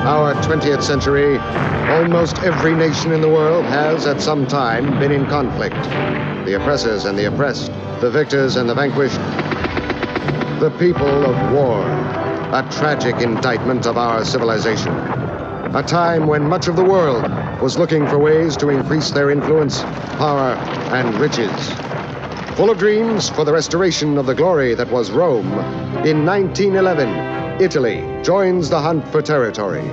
our 20th century, almost every nation in the world has at some time been in conflict. The oppressors and the oppressed, the victors and the vanquished, the people of war, a tragic indictment of our civilization. A time when much of the world was looking for ways to increase their influence, power, and riches. Full of dreams for the restoration of the glory that was Rome, in 1911, Italy joins the hunt for territory.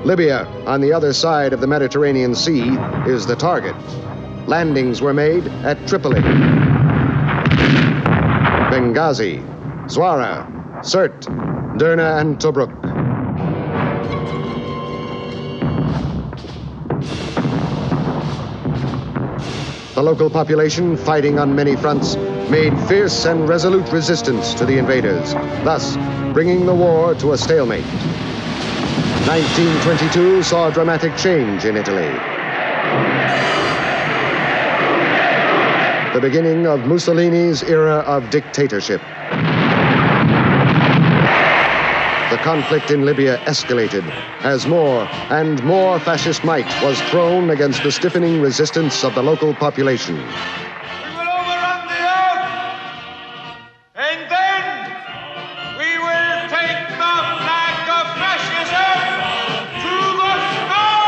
Libya, on the other side of the Mediterranean Sea, is the target. Landings were made at Tripoli, Benghazi, Zwara, Sirte, Derna, and Tobruk. The local population, fighting on many fronts, made fierce and resolute resistance to the invaders, thus bringing the war to a stalemate. 1922 saw a dramatic change in Italy. The beginning of Mussolini's era of dictatorship. The conflict in Libya escalated as more and more fascist might was thrown against the stiffening resistance of the local population. We will overrun the earth, and then we will take the flag of fascism to the stone!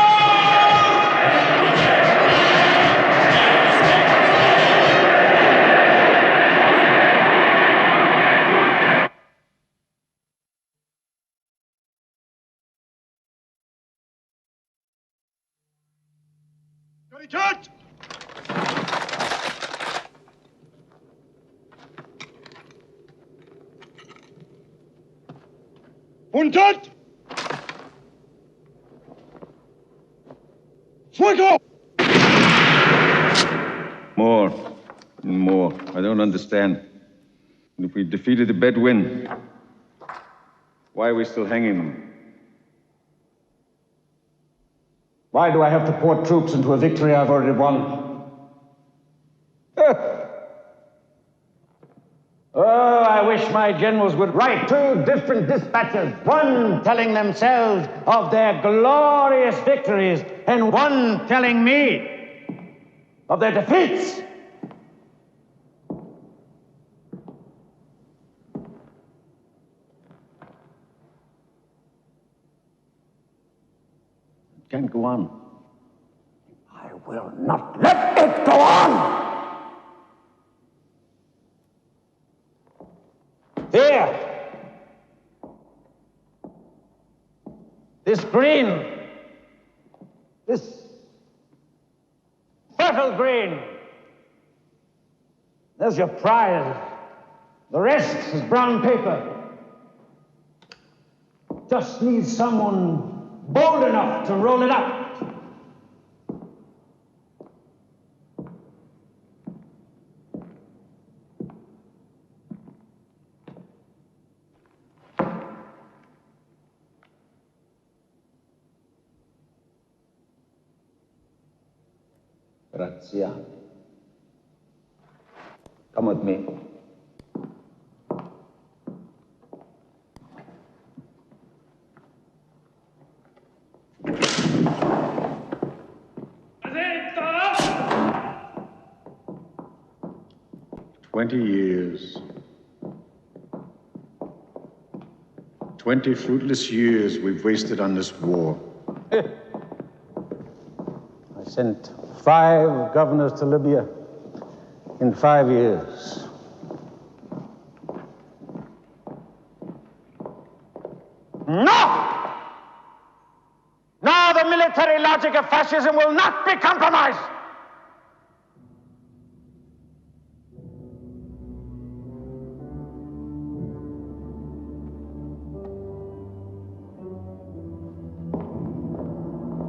Cut! Untat! Fuego! More and more. I don't understand. If we defeated the Bedouin, why are we still hanging them? Why do I have to pour troops into a victory I've already won? Oh, I wish my generals would write 2 different dispatches, one telling themselves of their glorious victories, and one telling me of their defeats. It can't go on. I will not let it go on! Here! This green, this fertile green, there's your prize. The rest is brown paper. Just needs someone bold enough to roll it up. Grazie. Come with me. Years. 20 fruitless years we've wasted on this war. I sent 5 governors to Libya in 5 years. No! No, the military logic of fascism will not be compromised!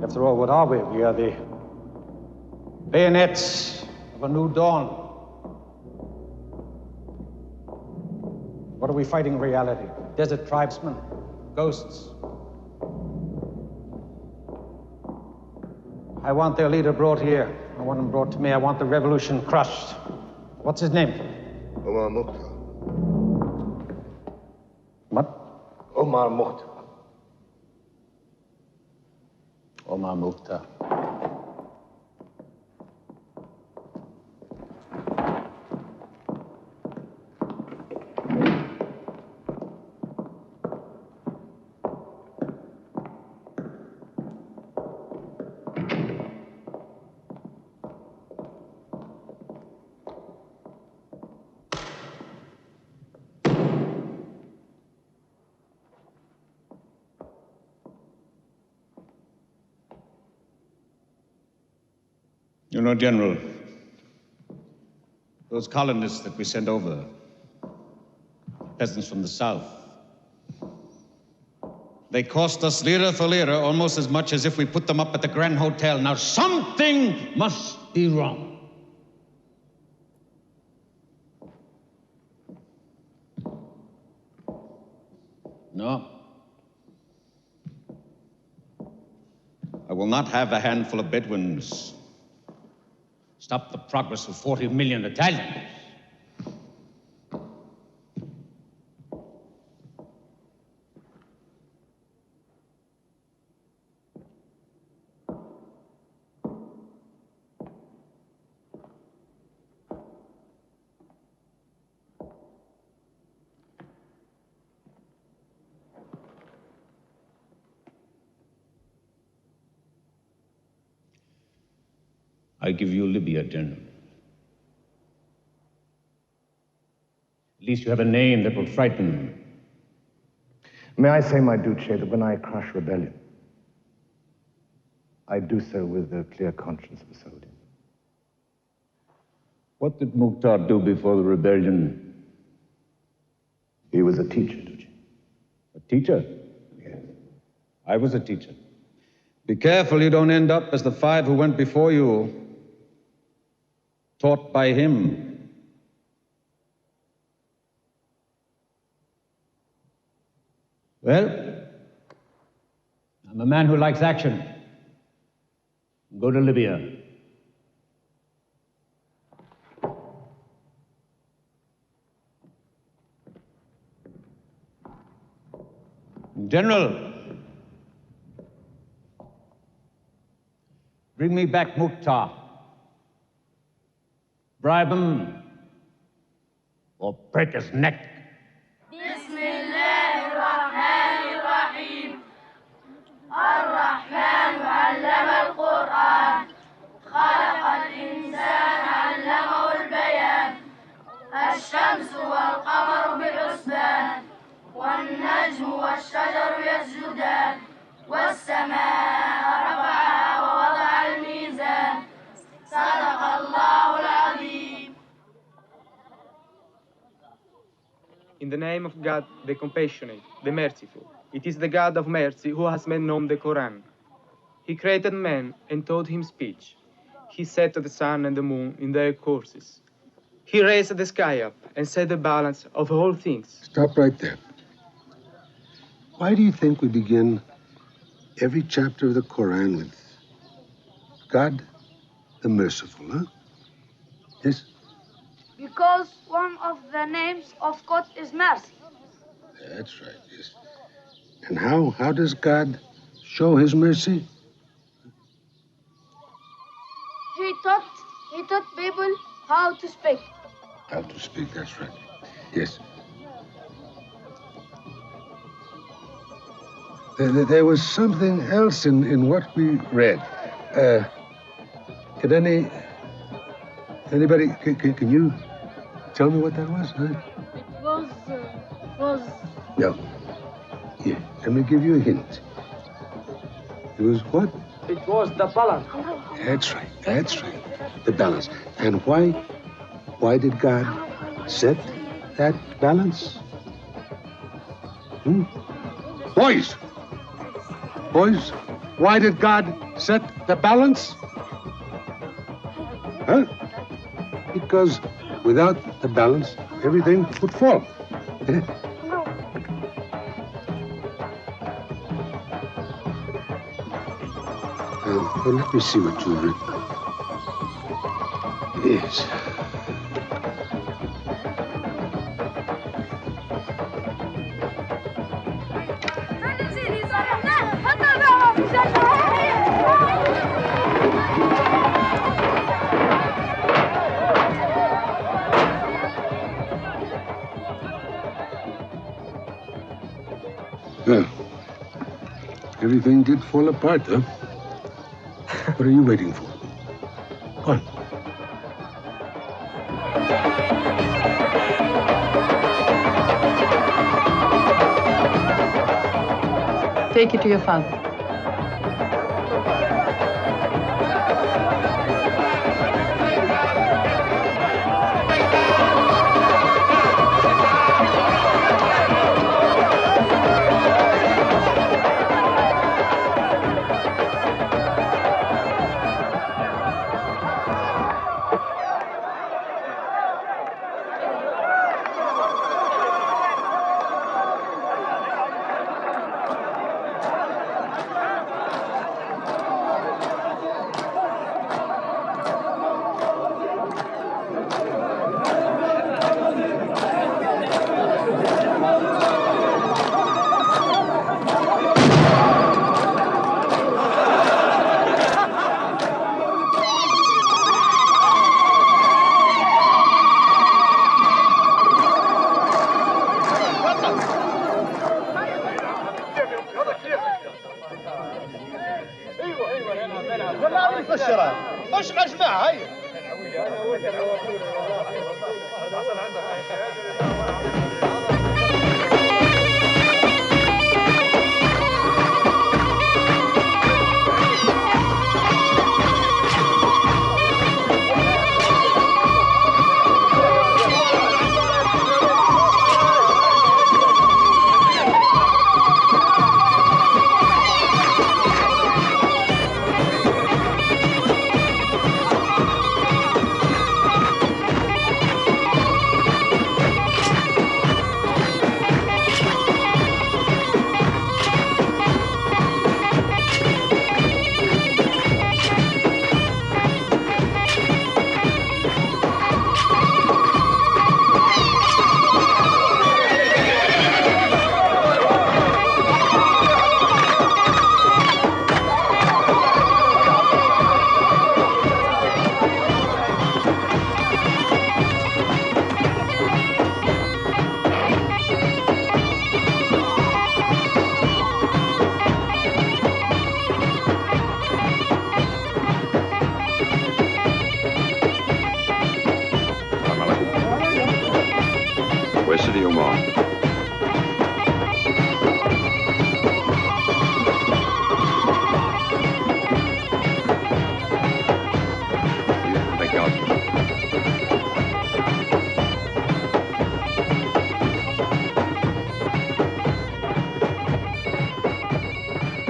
After all, what are we? We are the bayonets of a new dawn. What are we fighting in reality? Desert tribesmen? Ghosts? I want their leader brought here. I want him brought to me. I want the revolution crushed. What's his name? Omar Mukhtar. What? Omar Mukhtar. Omar Mukhtar. You know, General, those colonists that we sent over, peasants from the south, they cost us lira for lira almost as much as if we put them up at the Grand Hotel. Now, something must be wrong. No. I will not have a handful of Bedouins stop the progress of 40 million Italians. I give you Libya, General. At least you have a name that will frighten them. May I say, my Duce, that when I crush rebellion, I do so with the clear conscience of a soldier. What did Mukhtar do before the rebellion? He was a teacher, Duce. A teacher? Yes. I was a teacher. Be careful you don't end up as the 5 who went before you, taught by him. Well, I'm a man who likes action. Go to Libya. General, bring me back Mukhtar. Bribe him or break his neck. بسم الله الرحمن الرحيم الرحمن علم القرآن خلق الإنسان علمه البيان الشمس والقمر بحسبان والنجم والشجر يسجدان والسماء رفعها ووضع الميزان صدق الله العظيم. In the name of God, the compassionate, the merciful. It is the God of mercy who has made known the Quran. He created man and taught him speech. He set the sun and the moon in their courses. He raised the sky up and set the balance of all things. Stop right there. Why do you think we begin every chapter of the Quran with God the Merciful, huh? Yes? Because one of the names of God is mercy. That's right, yes. And how does God show his mercy? He taught people how to speak. How to speak, that's right. Yes. There was something else in what we read. Can anybody, can you tell me what that was, huh? It was... No. Here, let me give you a hint. It was what? It was the balance. That's right. The balance. And why did God set that balance? Boys, why did God set the balance? Huh? Because without the balance, everything would fall. Well, let me see what you've written. Yes. Everything did fall apart, huh? What are you waiting for? Go on. Take it to your father. خش مع جماعة هيا.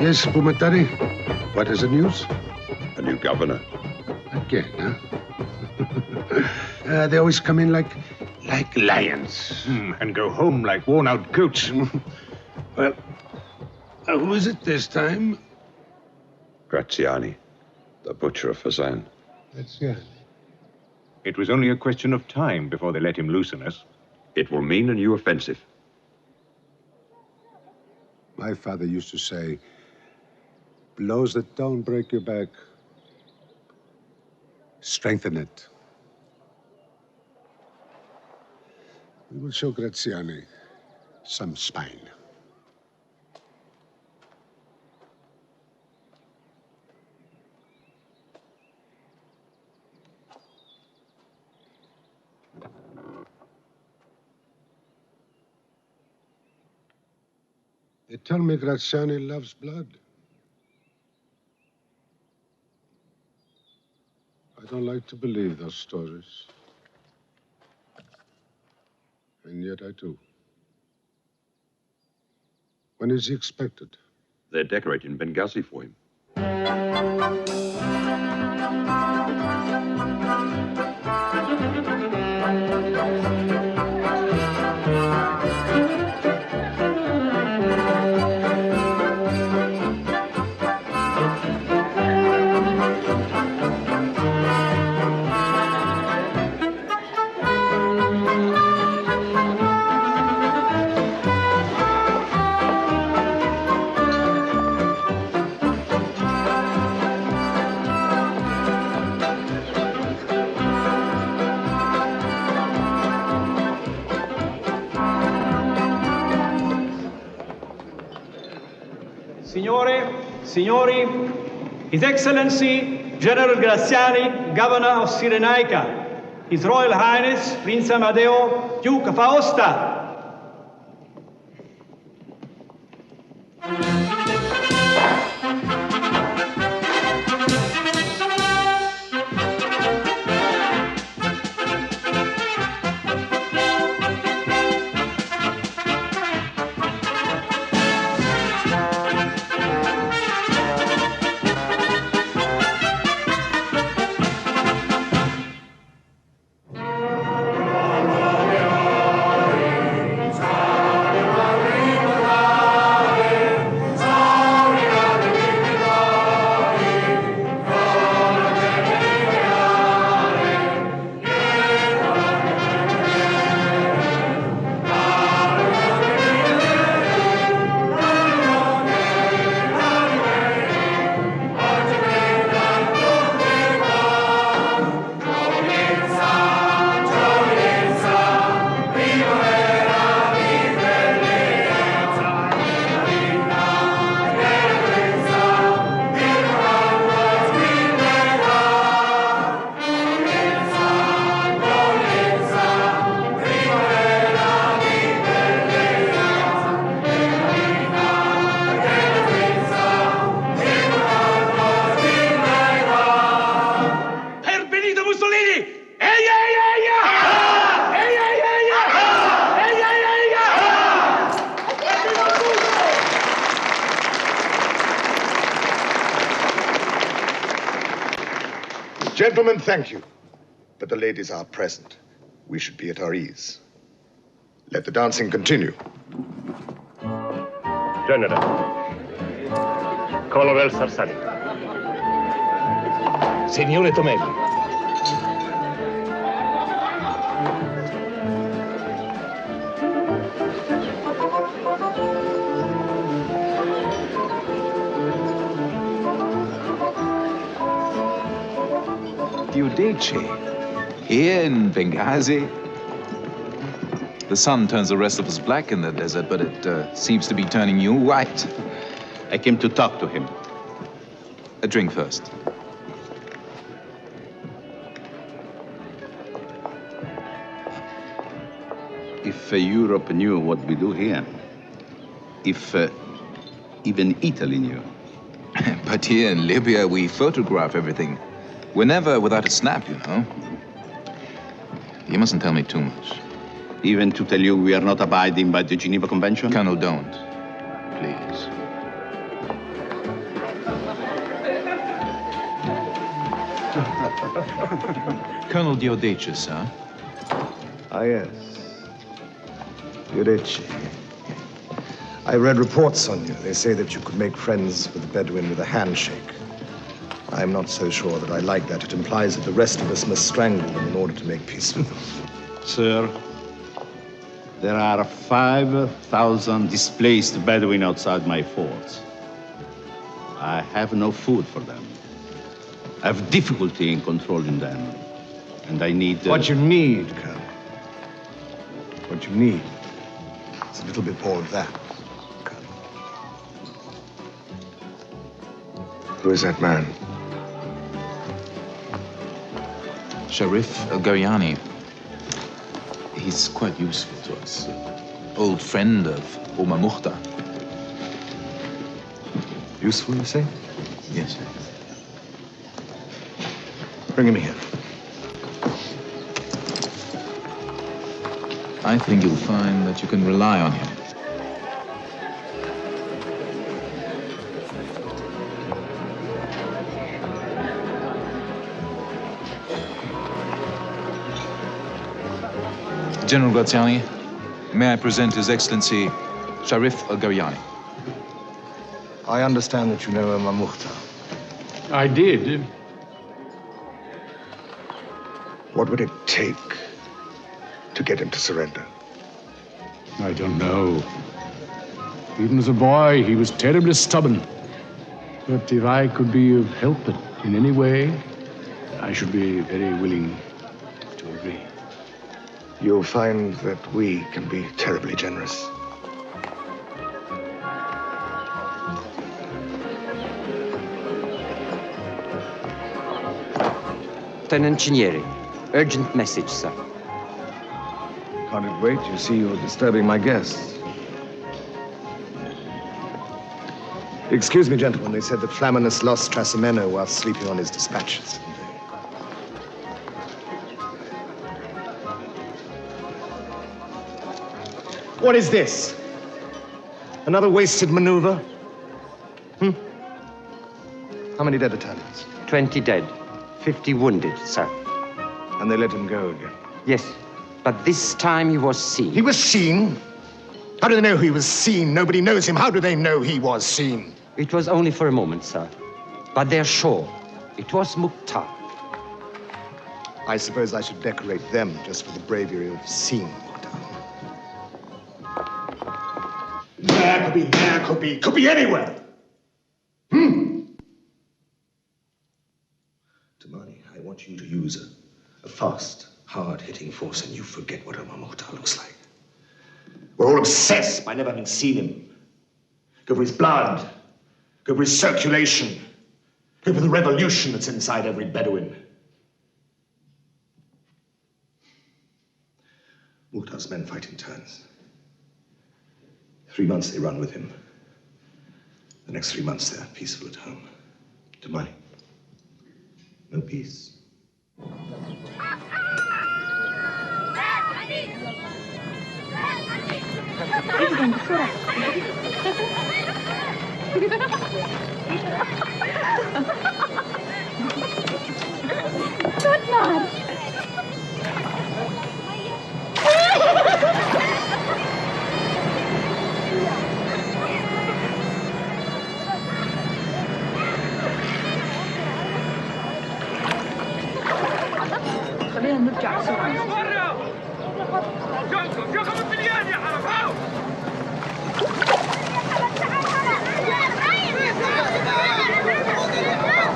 Yes, Pumatari. What is the news? A new governor. Again, huh? They always come in like lions. And go home like worn-out goats. Well, who is it this time? Graziani, the butcher of Fazan. Graziani. It was only a question of time before they let him loose on us. It will mean a new offensive. My father used to say, blows that don't break your back, strengthen it. We will show Graziani some spine. They tell me Graziani loves blood. I don't like to believe those stories. And yet I do. When is he expected? They're decorating Benghazi for him. Signore, Signori, His Excellency General Graziani, Governor of Cyrenaica, His Royal Highness Prince Amadeo, Duke of Aosta. Gentlemen, thank you. But the ladies are present. We should be at our ease. Let the dancing continue. General. Colonel Sarsani. Signore Tomelli. Giudice, here in Benghazi. The sun turns the rest of us black in the desert, but it seems to be turning you white. I came to talk to him. A drink first. If Europe knew what we do here, if even Italy knew. But here in Libya, we photograph everything. We're never without a snap, you know. You mustn't tell me too much. Even to tell you we are not abiding by the Geneva Convention? Colonel, don't. Please. Colonel Giudice, sir. Ah, yes. Giudice. I read reports on you. They say that you could make friends with the Bedouin with a handshake. I'm not so sure that I like that. It implies that the rest of us must strangle them in order to make peace with them. Sir, there are 5,000 displaced Bedouin outside my forts. I have no food for them. I have difficulty in controlling them. And I need... What you need, Colonel, what you need is a little bit more of that, Colonel. Who is that man? Sharif Al-Garyani. He's quite useful to us. Old friend of Omar Mukhtar. Useful, you say? Yes, sir. Bring him here. I think you'll find that you can rely on him. General Graziani, may I present His Excellency Sharif Al-Garyani. I understand that you know Omar Mukhtar. I did. What would it take to get him to surrender? I don't know. Even as a boy, he was terribly stubborn. But if I could be of help in any way, I should be very willing to agree. You'll find that we can be terribly generous. Lieutenant CiNEFiLE. Urgent message, sir. Can't it wait? You see, you're disturbing my guests. Excuse me, gentlemen. They said that Flaminius lost Trasimeno while sleeping on his dispatches. What is this? Another wasted maneuver? How many dead Italians? 20 dead, 50 wounded, sir. And they let him go again? Yes, but this time he was seen. He was seen? How do they know he was seen? Nobody knows him. How do they know he was seen? It was only for a moment, sir. But they're sure it was Mukhtar. I suppose I should decorate them just for the bravery of seeing Mukhtar. There could be anywhere. Tamani, I want you to use a fast, hard-hitting force, and you forget what Omar Mukhtar looks like. We're all obsessed by never having seen him. Go for his blood. Go for his circulation. Go for the revolution that's inside every Bedouin. Mukhtar's men fight in turns. 3 months they run with him. The next 3 months they're peaceful at home. Tamani, no peace. خلينا نرجع بسرعة.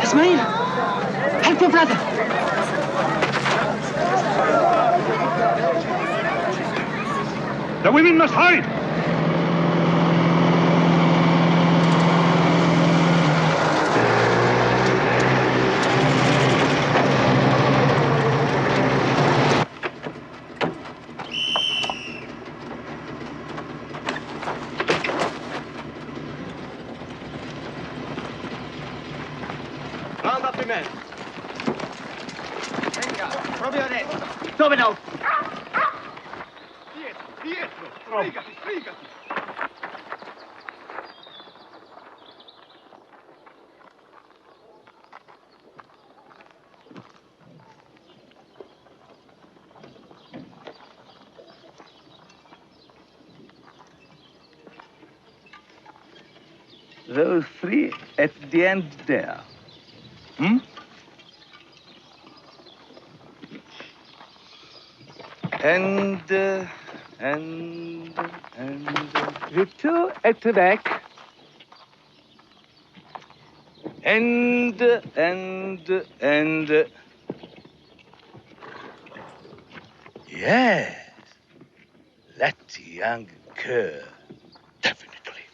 Ismail, help your brother. The women must hide! Round up the men. Venga, proprio adesso. Dove no? Dietro, sbrigati, sbrigati. Those three at the end there. And the two at the back. And yes, that young girl, definitely.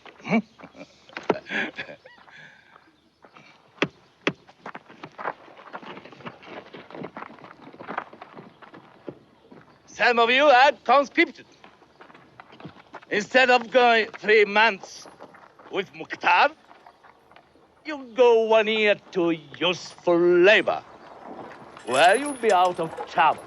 Some of you are conscripted. Instead of going 3 months with Mukhtar, you go 1 year to useful labor, where you'll be out of trouble.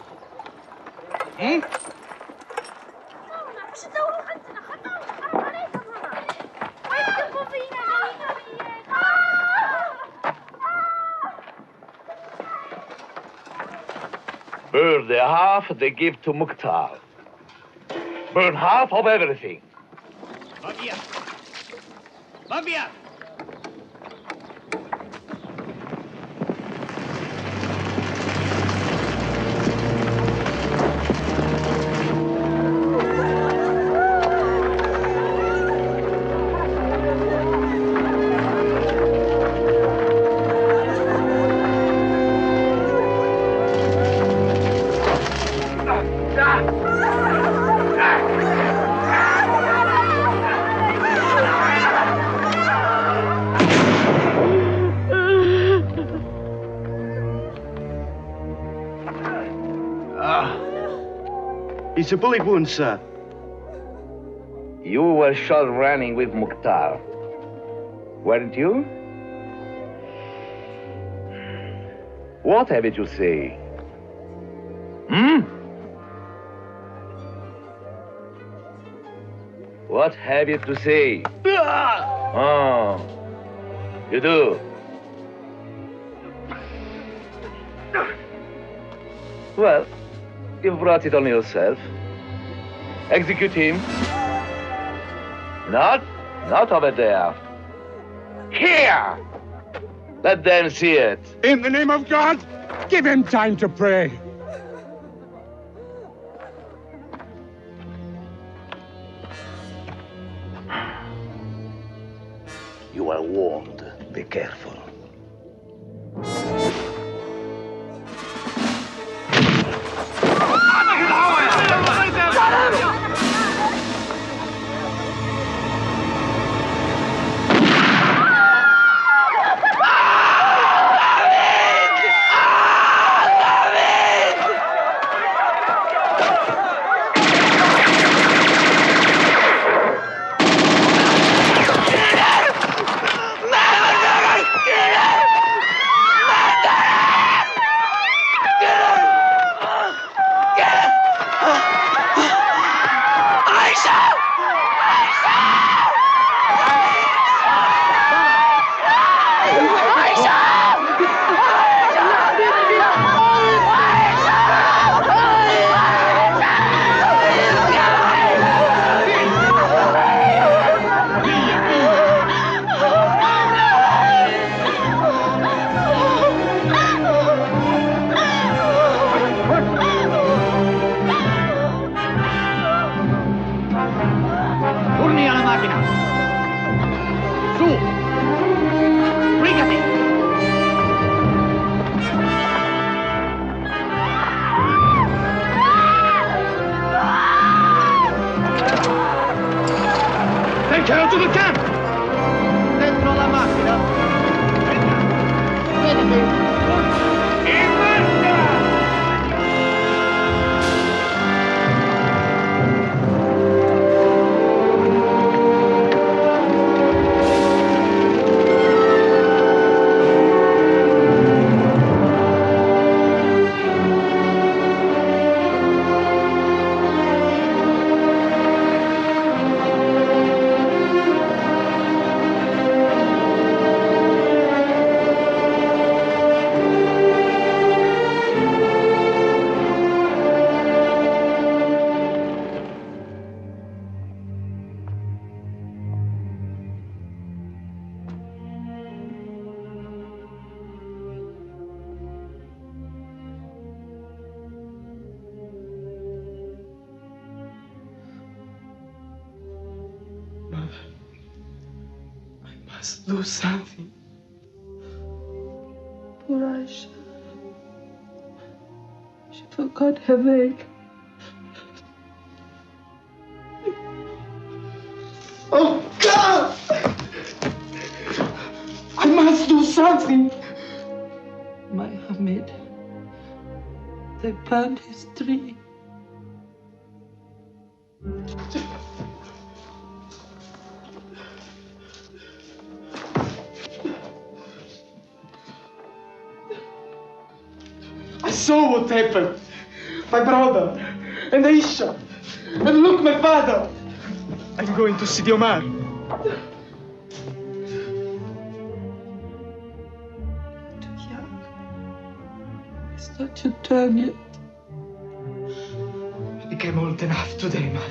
Burn the half they give to Mukhtar. Burn half of everything. Mafia! Mafia! It's a bullet wound, sir. You were shot running with Mukhtar, weren't you? What have you to say? What have you to say? Oh, you do? Well, you've brought it on yourself. Execute him. Not over there. Here! Let them see it. In the name of God, give him time to pray. You are warned. Be careful. Turni alla macchina. Su. Sbrigati. Take her to the camp. Dentro la macchina. Vedete. Must do something. Poor Aisha. She forgot her veil. Oh, God! I must do something. My Hamid. They burned his tree. I saw what happened. My brother and Aisha. And look, my father. I'm going to see Omar. Too young. It's not your turn yet. I became old enough today, Mother.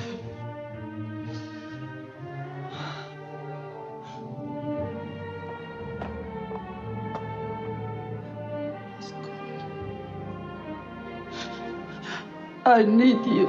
I need you.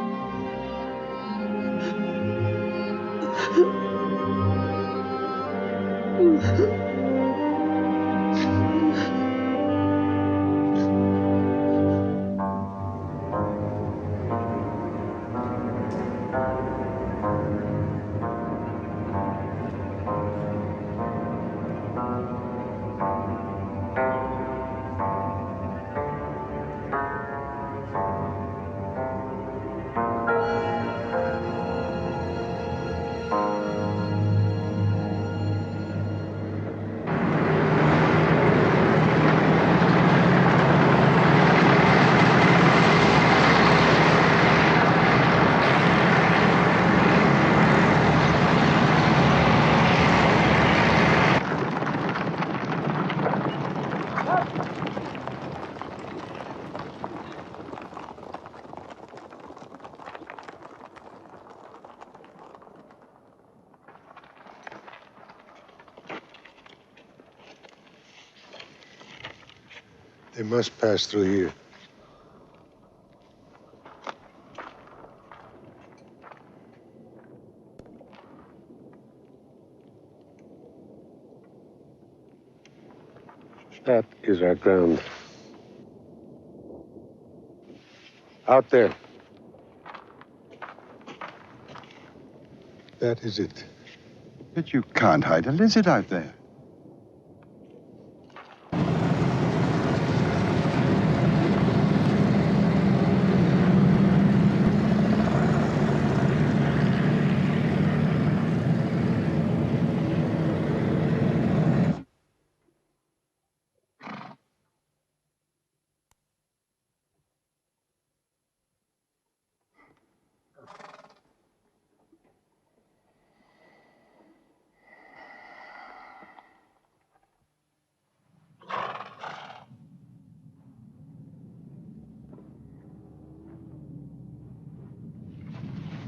They must pass through here. That is our ground. Out there. That is it. But you can't hide a lizard out there.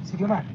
Signor Mare.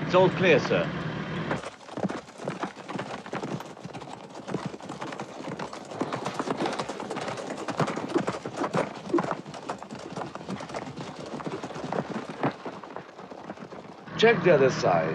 It's all clear, sir. Check the other side.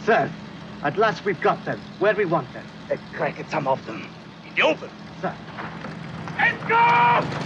Sir, at last we've got them where we want them. Let's crack at some of them in the open. Sir. Let's go!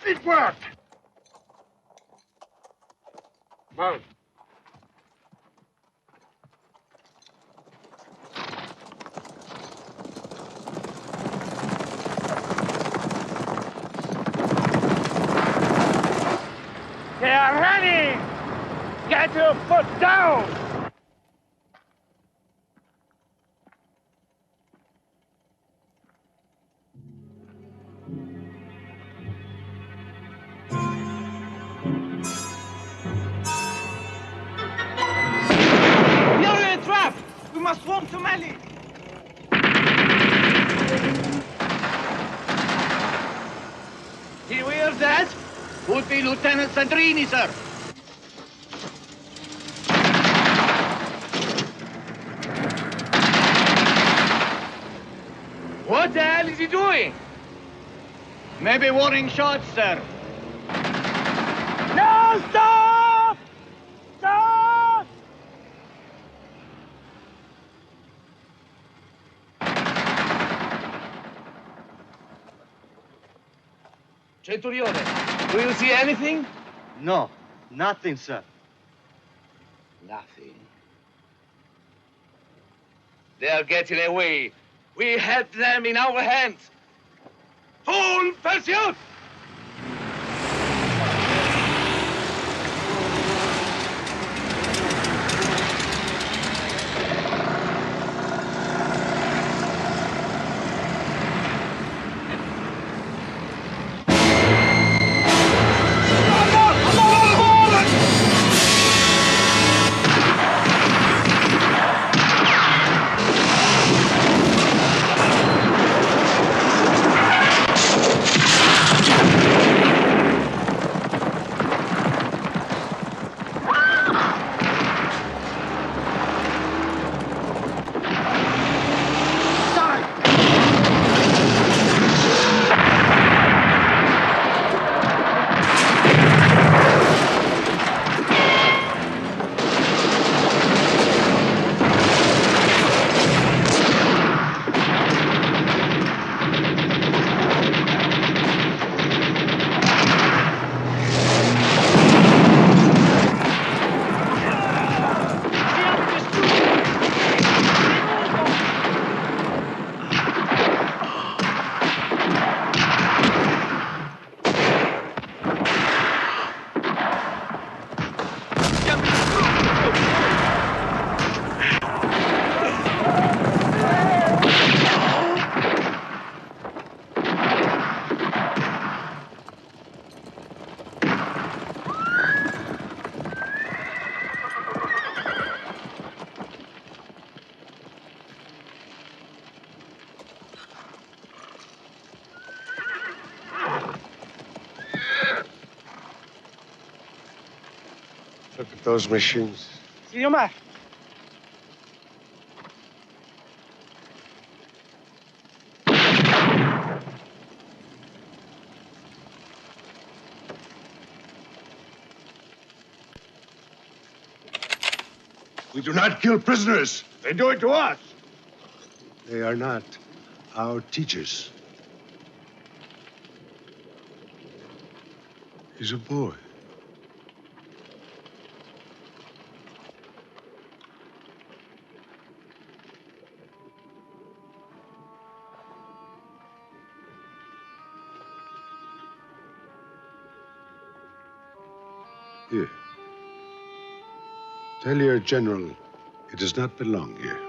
It worked! Mount. They are running! Get your foot down! You're in a trap! We must swarm to Mali! He wears that? Would be Lieutenant Sandrini, sir. What the hell is he doing? Maybe warning shots, sir. No, stop! Stop! Centurione, do you see anything? No, nothing, sir. Nothing. They are getting away. We had them in our hands. Full pursuit! Look at those machines. Signor Mar. We do not kill prisoners. They do it to us. They are not our teachers. He's a boy. Here. Tell your general it does not belong here.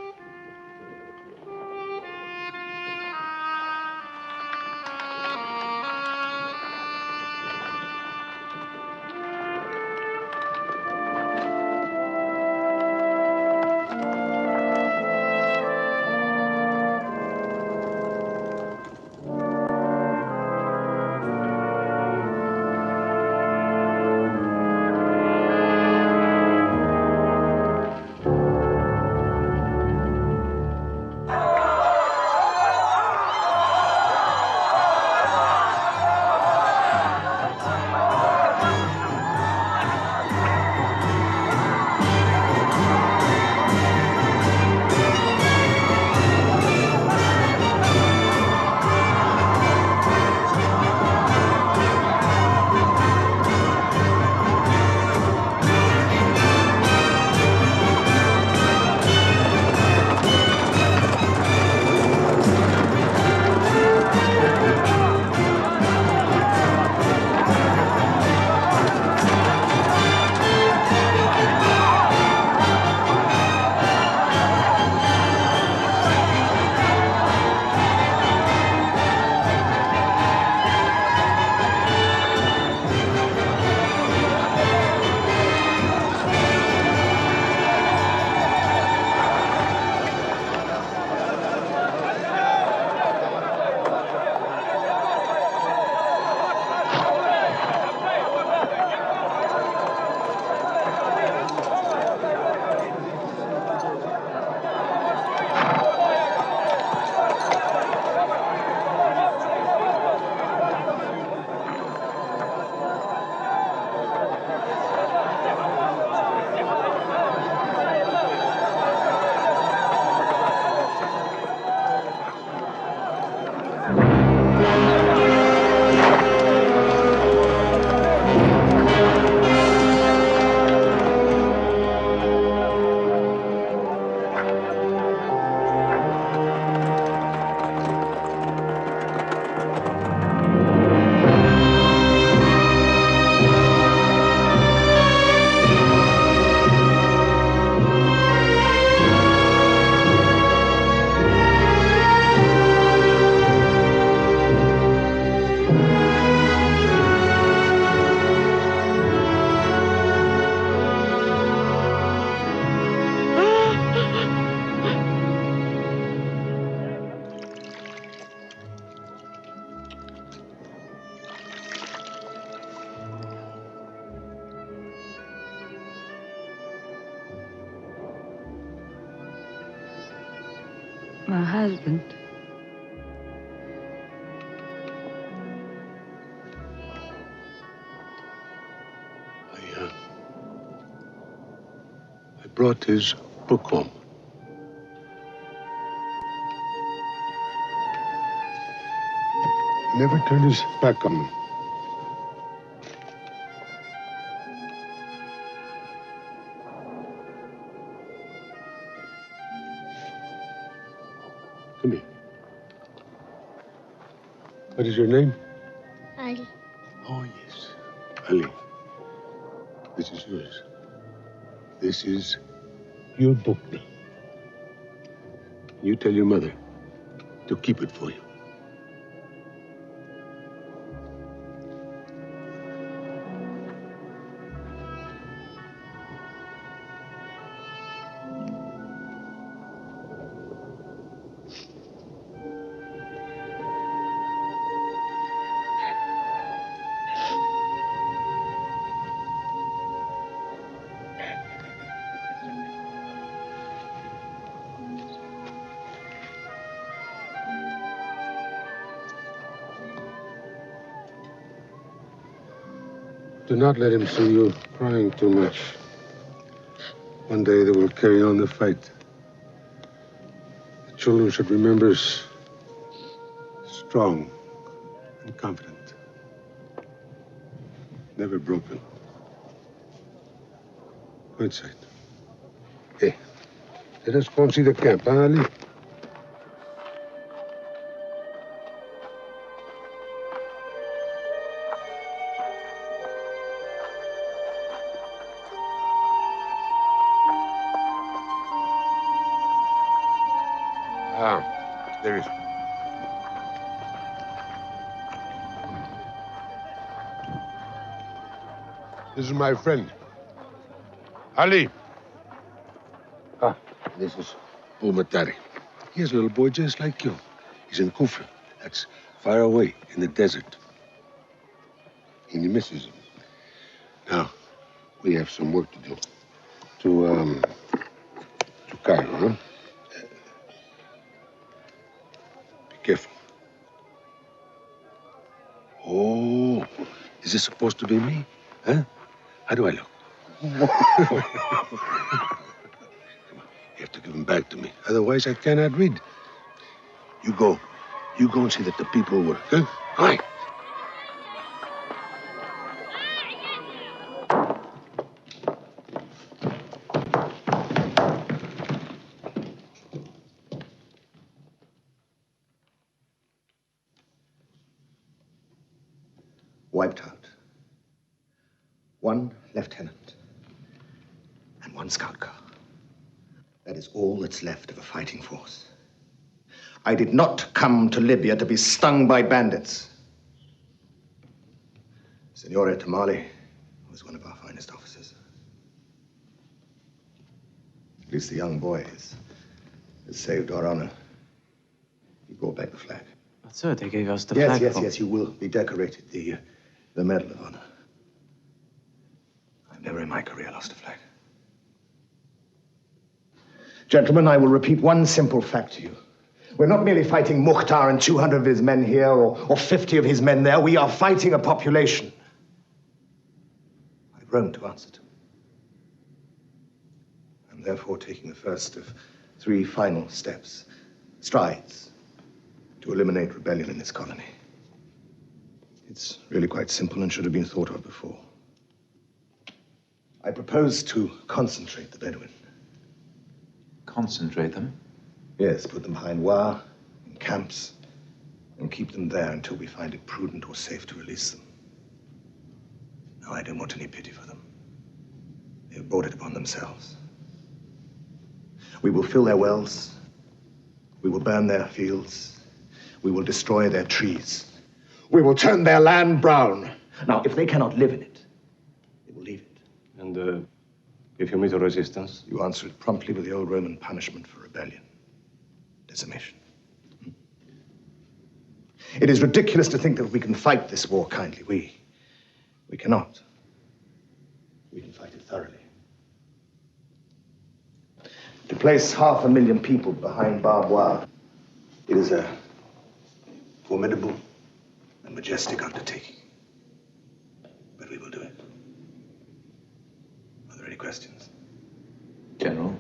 My husband. I brought his book home. He never turned his back on me. Come here. What is your name? Ali. Oh, yes. Ali. This is yours. This is your book now. You tell your mother to keep it for you. Do not let him see you crying too much. One day they will carry on the fight. The children should remember us strong and confident. Never broken. Go inside. Hey, let us go and see the camp, huh, Ali? There is. This is my friend, Ali. This is Bumatari. He is a little boy just like you. He's in Kufra. That's far away in the desert. And he misses him. Now, we have some work to do. To Cairo, huh? Be careful. Oh, is this supposed to be me? Huh? How do I look? Come on. You have to give him back to me. Otherwise, I cannot read. You go. You go and see that the people work, huh? All right. Wiped out. One lieutenant and one scout car. That is all that's left of a fighting force. I did not come to Libya to be stung by bandits. Signore Tamale was one of our finest officers. At least the young boy has saved our honor. He brought back the flag. But sir, they gave us the flag. Yes, you will be decorated. The Medal of Honor. I've never in my career lost a flag. Gentlemen, I will repeat one simple fact to you. We're not merely fighting Mukhtar and 200 of his men here or 50 of his men there. We are fighting a population. I've Rome to answer to. I'm therefore taking the first of 3 final steps, strides, to eliminate rebellion in this colony. It's really quite simple and should have been thought of before. I propose to concentrate the Bedouin. Concentrate them? Yes, put them behind wire, in camps, and keep them there until we find it prudent or safe to release them. Now, I don't want any pity for them. They have brought it upon themselves. We will fill their wells. We will burn their fields. We will destroy their trees. We will turn their land brown. Now, if they cannot live in it, they will leave it. And if you meet a resistance? You answer it promptly with the old Roman punishment for rebellion. Decimation. It is ridiculous to think that we can fight this war kindly. We cannot. We can fight it thoroughly. To place 500,000 people behind barbed wire It is a formidable and majestic undertaking. But we will do it. Are there any questions? General,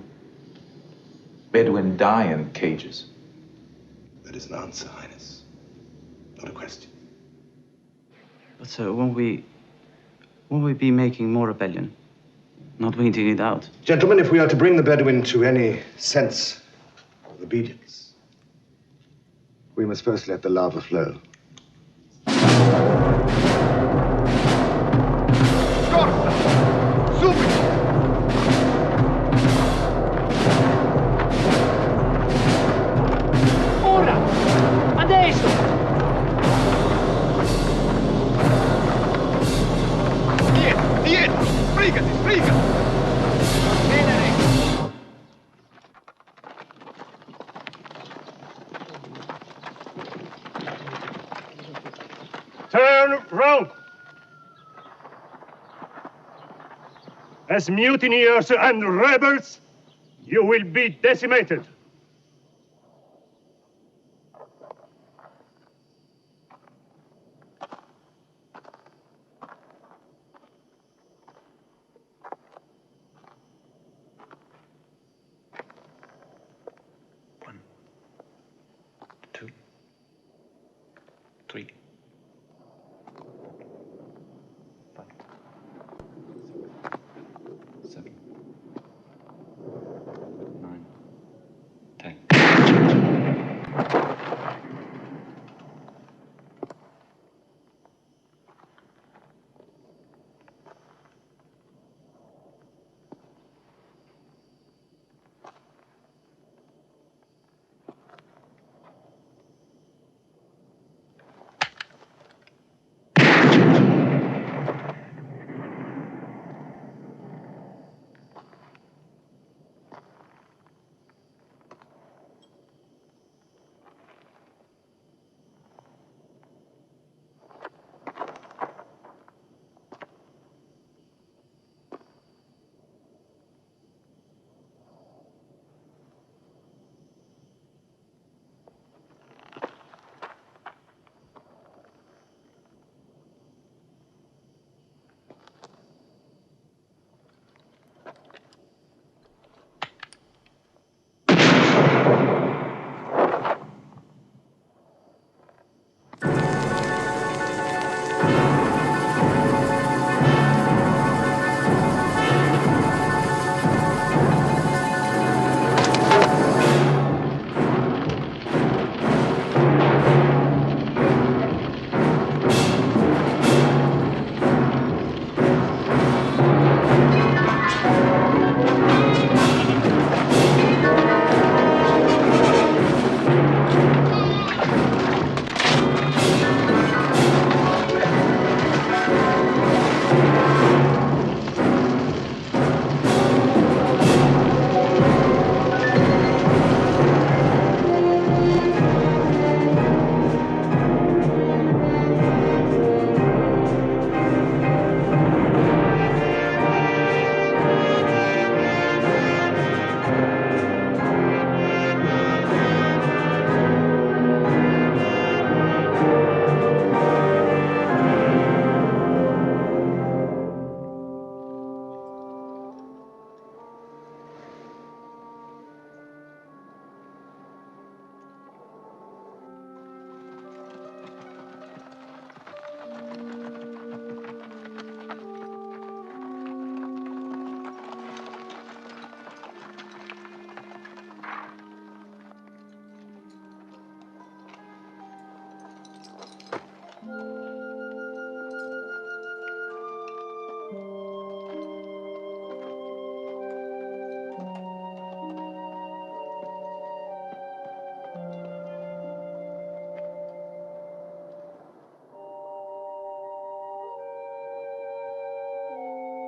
Bedouin die in cages. That is an answer, Highness. Not a question. But sir, won't we be making more rebellion? Not waiting it out? Gentlemen, if we are to bring the Bedouin to any sense of obedience, we must first let the lava flow. Turn round. As mutineers and rebels, you will be decimated.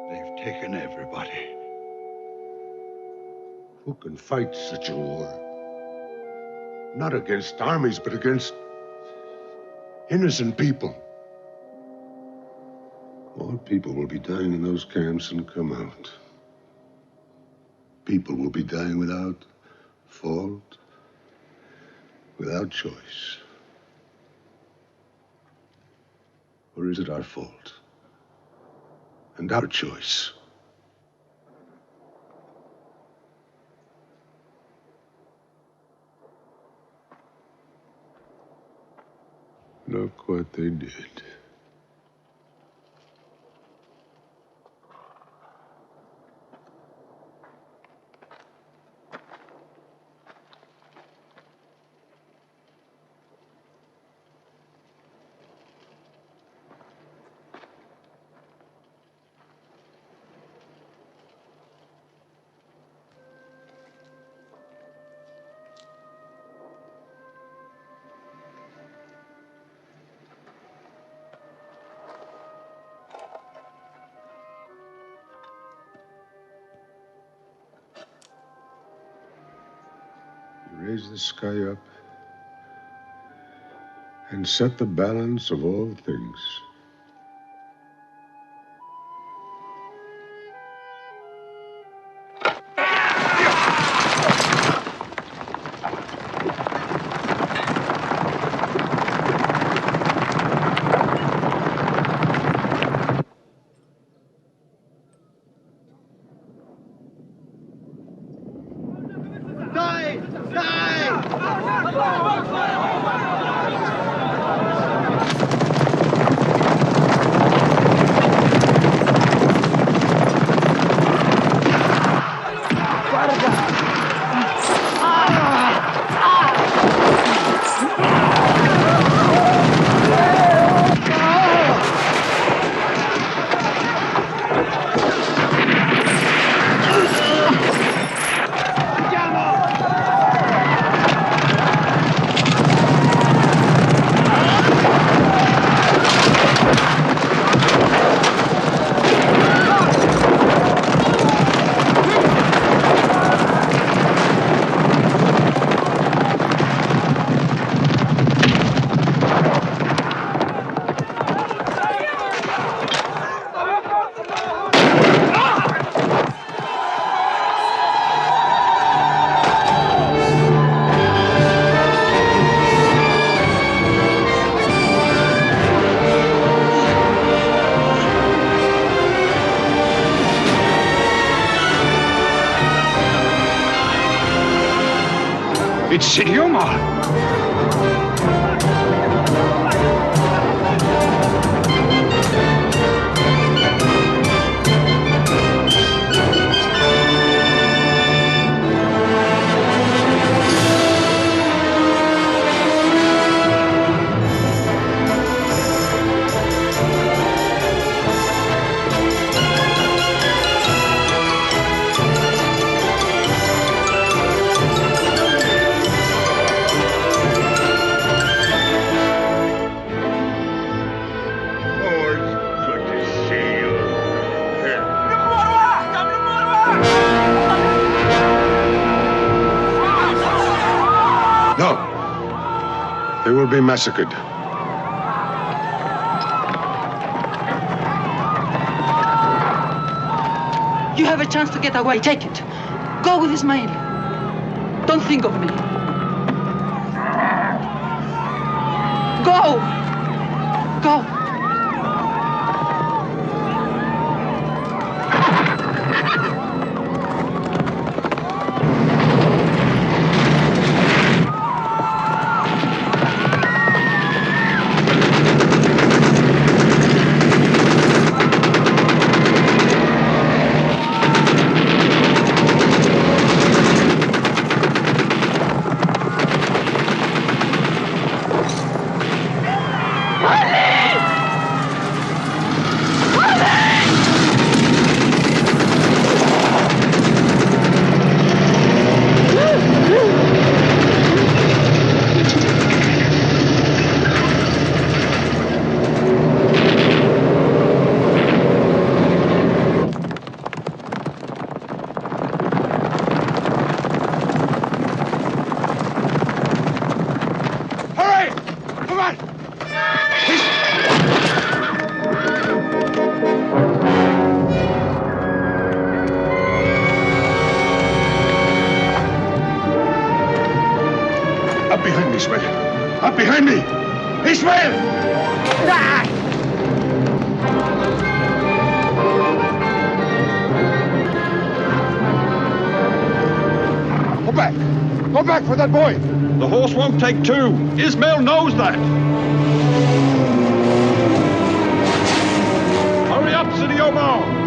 They've taken everybody. Who can fight such a war? Not against armies, but against innocent people. More people will be dying in those camps than come out. People will be dying without fault, without choice? Or is it our fault and our choice? Look what they did. Raise the sky up and set the balance of all things. It's idioma! They will be massacred. You have a chance to get away. Take it. Go with Ismail. Don't think of me. Go! Go! Ali! Ishmael! Up behind me! Ishmael! Go back! Go back for that boy! The horse won't take two. Ismail knows that. Hurry up, Sidi Omar!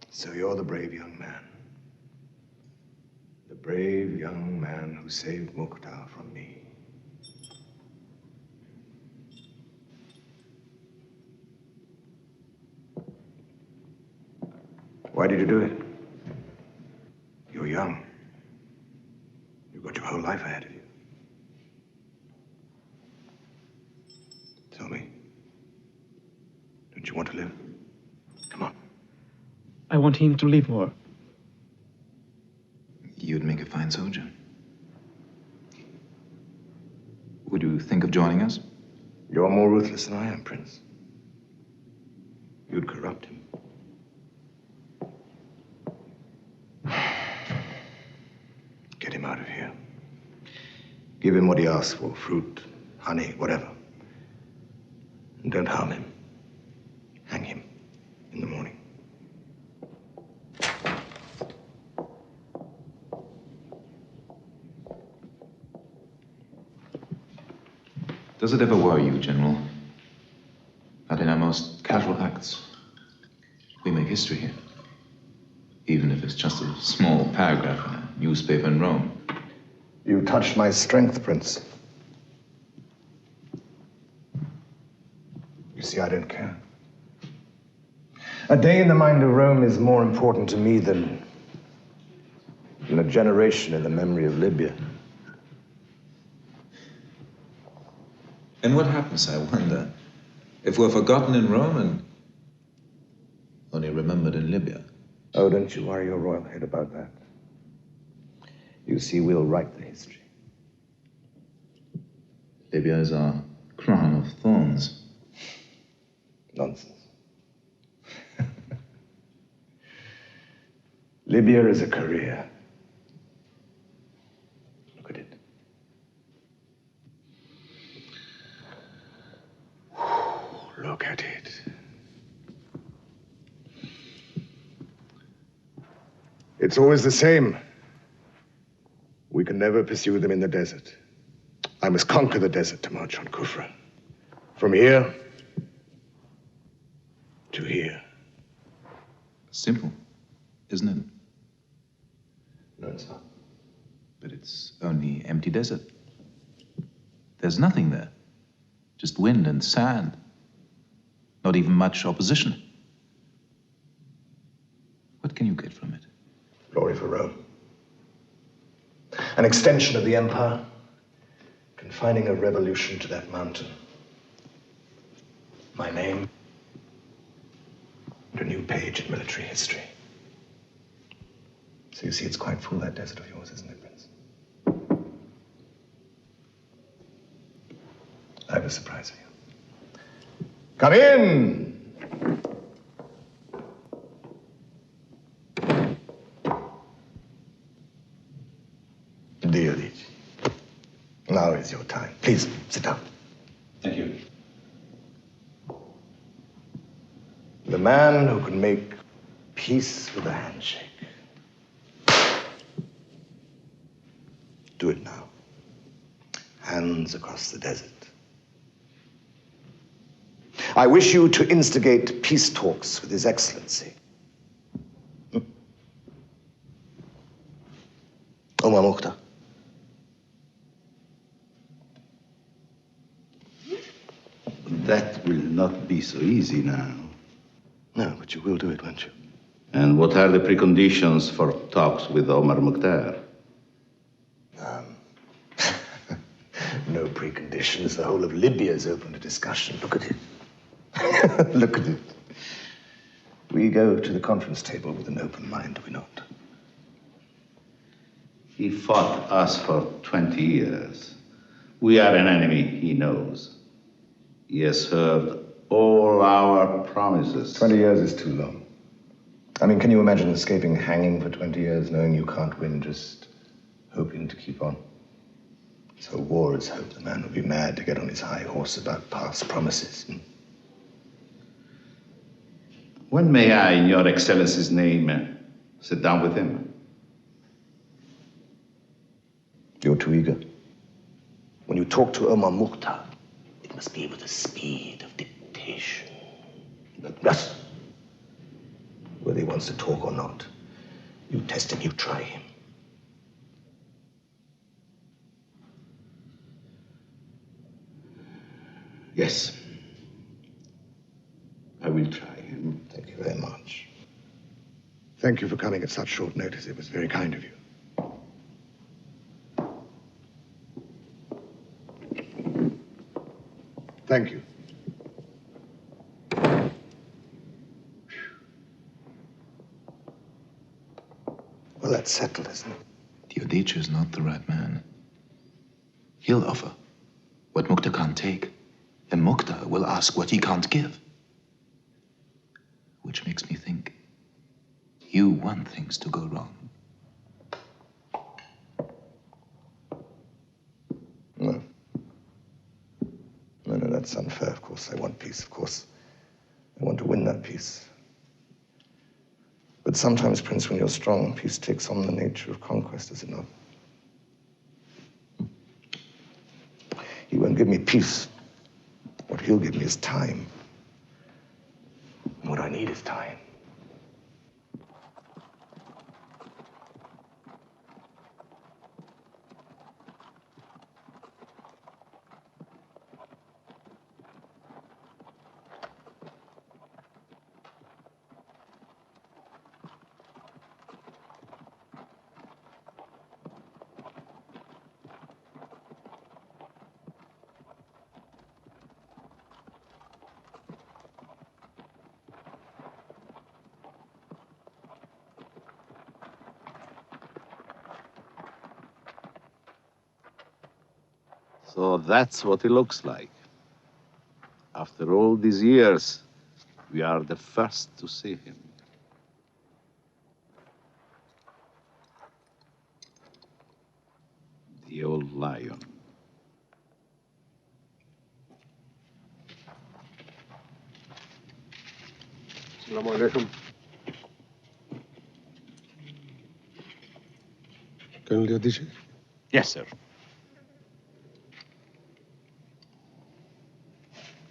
So you're the brave young man. The brave young man who saved Mukhtar from me. Why did you do it? You're young. You've got your whole life ahead of you. Tell me. Don't you want to live? Come on. I want him to live more. You'd make a fine soldier. Would you think of joining us? You're more ruthless than I am, Prince. You'd corrupt him. Get him out of here. Give him what he asks for, fruit, honey, whatever. And don't harm him. Hang him in the morning. Does it ever worry you, General, that in our most casual acts, we make history here? Even if it's just a small paragraph in a newspaper in Rome. You touched my strength, Prince. You see, I don't care. A day in the mind of Rome is more important to me than a generation in the memory of Libya. And what happens, I wonder, if we're forgotten in Rome and only remembered in Libya? Oh, don't you worry your royal head about that. You see, we'll write the history. Libya is our crown of thorns. Nonsense. Libya is a career. Look at it. Look at it. It's always the same. We can never pursue them in the desert. I must conquer the desert to march on Kufra. From here to here. Simple, isn't it? No, it's not. But it's only empty desert. There's nothing there. Just wind and sand. Not even much opposition. What can you get from it? Glory for Rome. An extension of the empire, confining a revolution to that mountain. My name, and a new page in military history. So you see, it's quite full, that desert of yours, isn't it, Prince? I have a surprise for you. Come in! Dear Liege, now is your time. Please, sit down. Thank you. The man who can make peace with a handshake. Do it now. Hands across the desert. I wish you to instigate peace talks with His Excellency. Omar Mukhtar. That will not be so easy now. No, but you will do it, won't you? And what are the preconditions for talks with Omar Mukhtar? No preconditions. The whole of Libya is open to discussion. Look at it. Look at it. We go to the conference table with an open mind, do we not? He fought us for 20 years. We are an enemy, he knows. He has heard all our promises. 20 years is too long. I mean, can you imagine escaping hanging for 20 years, knowing you can't win, just hoping to keep on? So war is hope. The man would be mad to get on his high horse about past promises. When may I, in your Excellency's name, sit down with him? You're too eager. When you talk to Omar Mukhtar, it must be with the speed of dictation. Yes. Whether he wants to talk or not, you test him, you try him. Yes. I will try him. Thank you very much. Thank you for coming at such short notice. It was very kind of you. Thank you. Well, that's settled, isn't it? Teodich is not the right man. He'll offer what Mukhtar can't take, and Mukhtar will ask what he can't give. Which makes me think you want things to go wrong. No. No, that's unfair, of course. I want peace, of course. I want to win that peace. But sometimes, Prince, when you're strong, peace takes on the nature of conquest, does it not? He won't give me peace. What he'll give me is time. And what I need is time. So that's what he looks like. After all these years, we are the first to see him. The old lion. Assalamu alaikum. Colonel Yadishi? Yes, sir.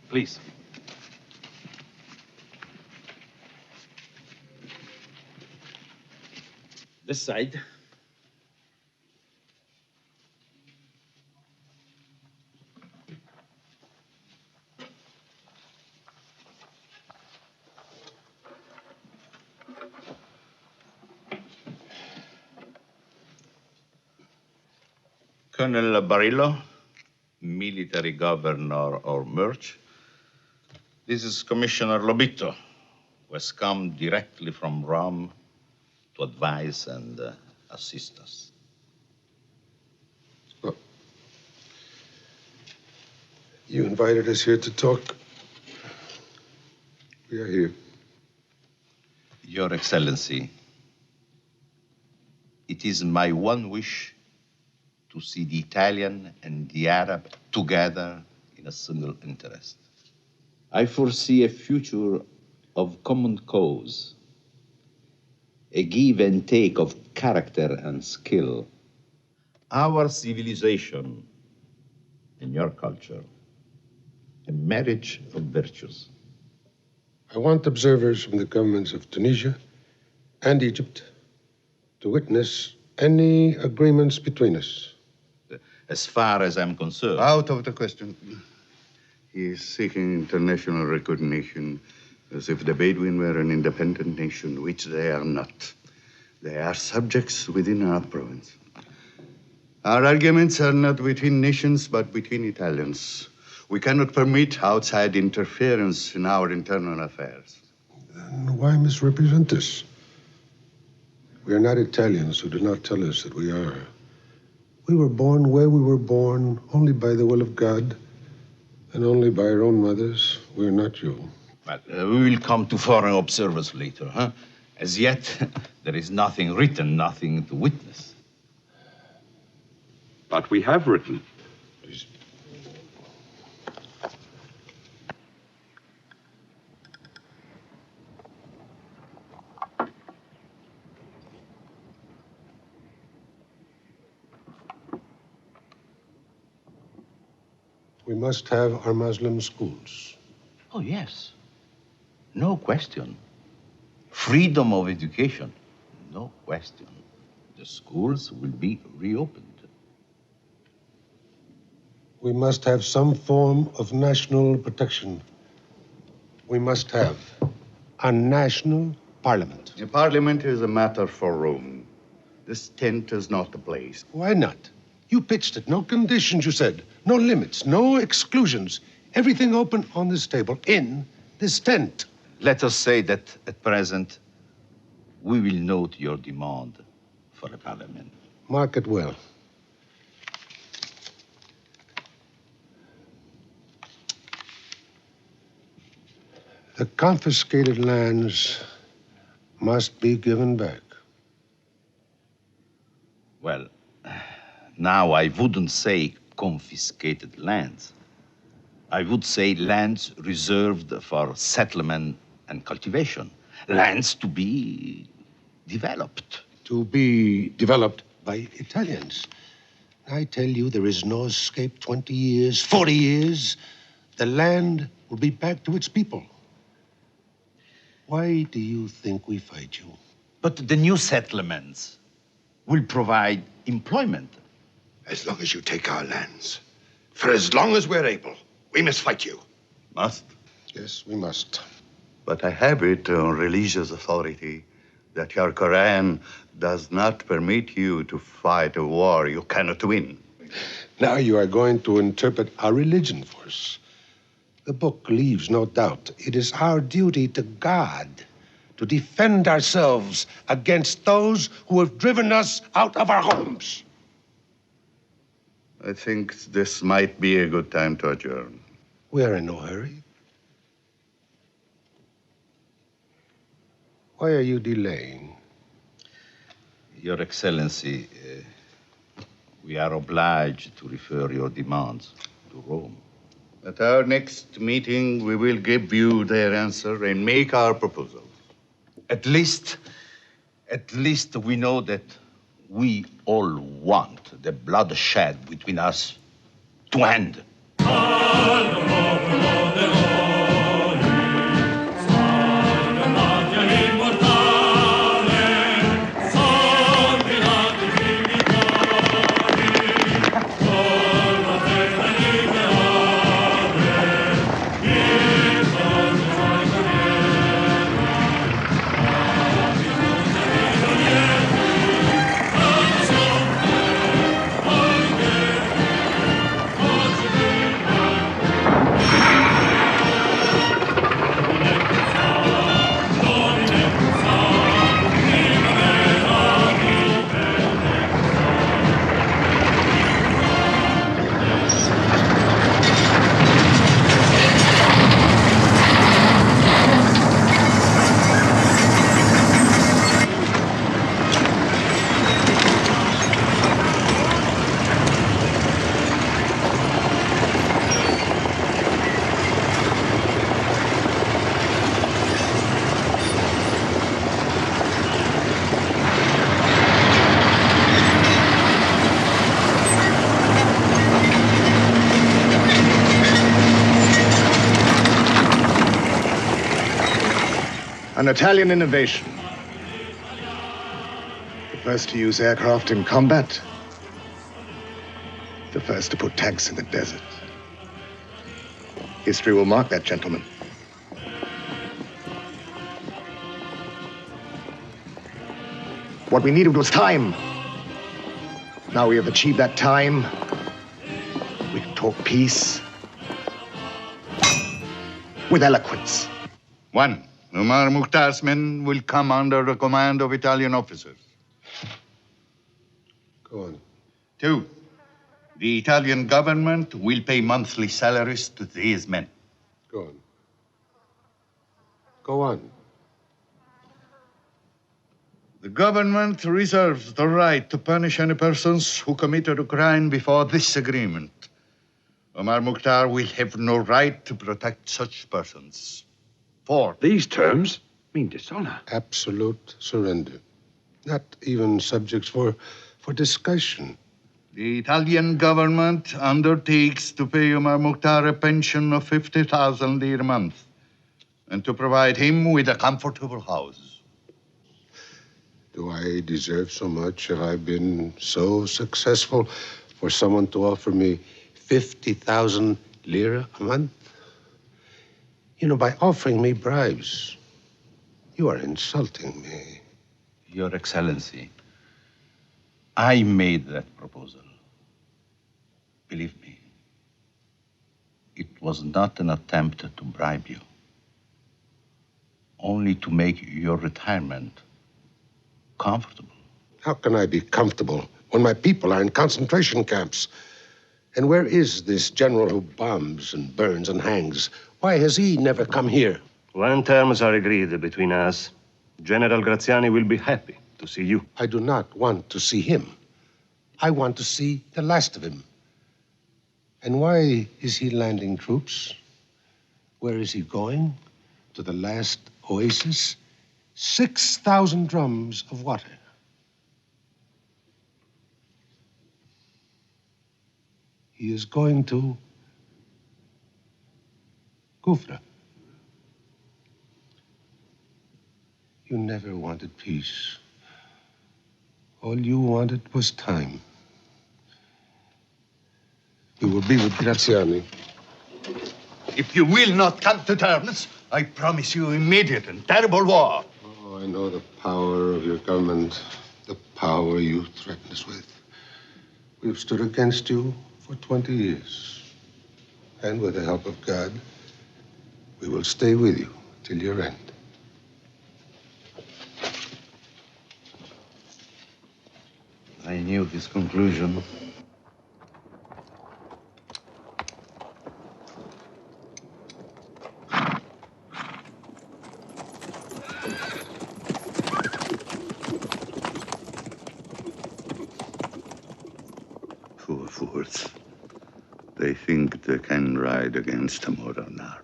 Please. This side. Colonel Barillo, military governor or Merch, This is Commissioner Lobito, who has come directly from Rome to advise and assist us. Well, you invited us here to talk. We are here. Your Excellency, it is my one wish to see the Italian and the Arab together in a single interest. I foresee a future of common cause, a give and take of character and skill. Our civilization and your culture, a marriage of virtues. I want observers from the governments of Tunisia and Egypt to witness any agreements between us. As far as I'm concerned. Out of the question. He is seeking international recognition as if the Bedouin were an independent nation, which they are not. They are subjects within our province. Our arguments are not between nations, but between Italians. We cannot permit outside interference in our internal affairs. Then why misrepresent us? We are not Italians, so do not tell us that we are. We were born where we were born, only by the will of God, and only by our own mothers. We're not you. Well, we will come to foreign observers later, huh? As yet, there is nothing written, nothing to witness. But we have written. Please. We must have our Muslim schools. Oh, yes. No question. Freedom of education, no question. The schools will be reopened. We must have some form of national protection. We must have a national parliament. The parliament is a matter for Rome. This tent is not the place. Why not? You pitched it. No conditions, you said. No limits, no exclusions. Everything open on this table, in this tent. Let us say that at present, we will note your demand for a parliament. Mark it well. The confiscated lands must be given back. Well, now I wouldn't say confiscated lands. I would say lands reserved for settlement and cultivation. Lands to be developed. To be developed by Italians. I tell you, there is no escape. 20 years, 40 years, the land will be back to its people. Why do you think we fight you? But the new settlements will provide employment. As long as you take our lands, for as long as we're able, we must fight you. Must? Yes, we must. But I have it on religious authority that your Quran does not permit you to fight a war you cannot win. Now you are going to interpret our religion for us. The book leaves no doubt. It is our duty to God to defend ourselves against those who have driven us out of our homes. I think this might be a good time to adjourn. We are in no hurry. Why are you delaying? Your Excellency, we are obliged to refer your demands to Rome. At our next meeting, we will give you their answer and make our proposals. At least we know that we all want the bloodshed between us to end. An Italian innovation. The first to use aircraft in combat. The first to put tanks in the desert. History will mark that, gentlemen. What we needed was time. Now we have achieved that time. We can talk peace with eloquence. 1. Omar Mukhtar's men will come under the command of Italian officers. Go on. 2. The Italian government will pay monthly salaries to these men. Go on. Go on. The government reserves the right to punish any persons who committed a crime before this agreement. Omar Mukhtar will have no right to protect such persons. 4. These terms mean dishonor. Absolute surrender. Not even subjects for discussion. The Italian government undertakes to pay Omar Mukhtar a pension of 50,000 lire a month and to provide him with a comfortable house. Do I deserve so much? Have I been so successful for someone to offer me 50,000 lire a month? You know, by offering me bribes, you are insulting me. Your Excellency, I made that proposal. Believe me, it was not an attempt to bribe you, only to make your retirement comfortable. How can I be comfortable when my people are in concentration camps? And where is this general who bombs and burns and hangs? Why has he never come here? When terms are agreed between us, General Graziani will be happy to see you. I do not want to see him. I want to see the last of him. And why is he landing troops? Where is he going? To the last oasis? 6,000 drums of water. He is going to Kufra. You never wanted peace. All you wanted was time. You will be with Graziani. If you will not come to terms, I promise you immediate and terrible war. Oh, I know the power of your government, the power you threaten us with. We've stood against you for 20 years. And with the help of God, we will stay with you till your end. I knew this conclusion. Poor fools. They think they can ride against a modern army.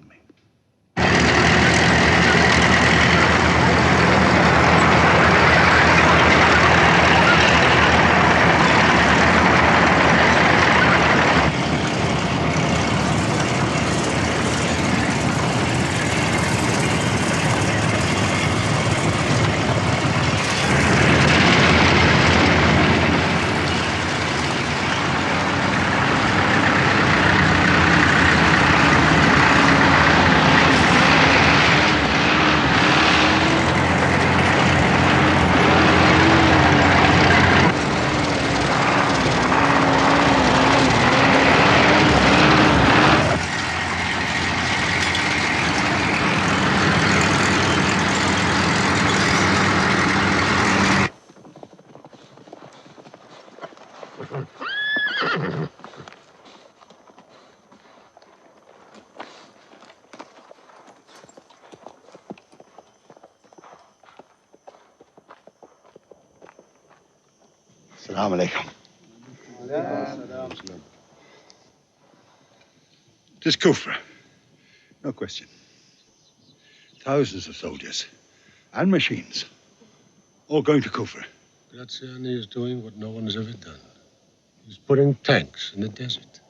Assalamu alaikum. It is Kufra. No question. Thousands of soldiers and machines all going to Kufra. Graziani is doing what no one has ever done. He's putting tanks in the desert.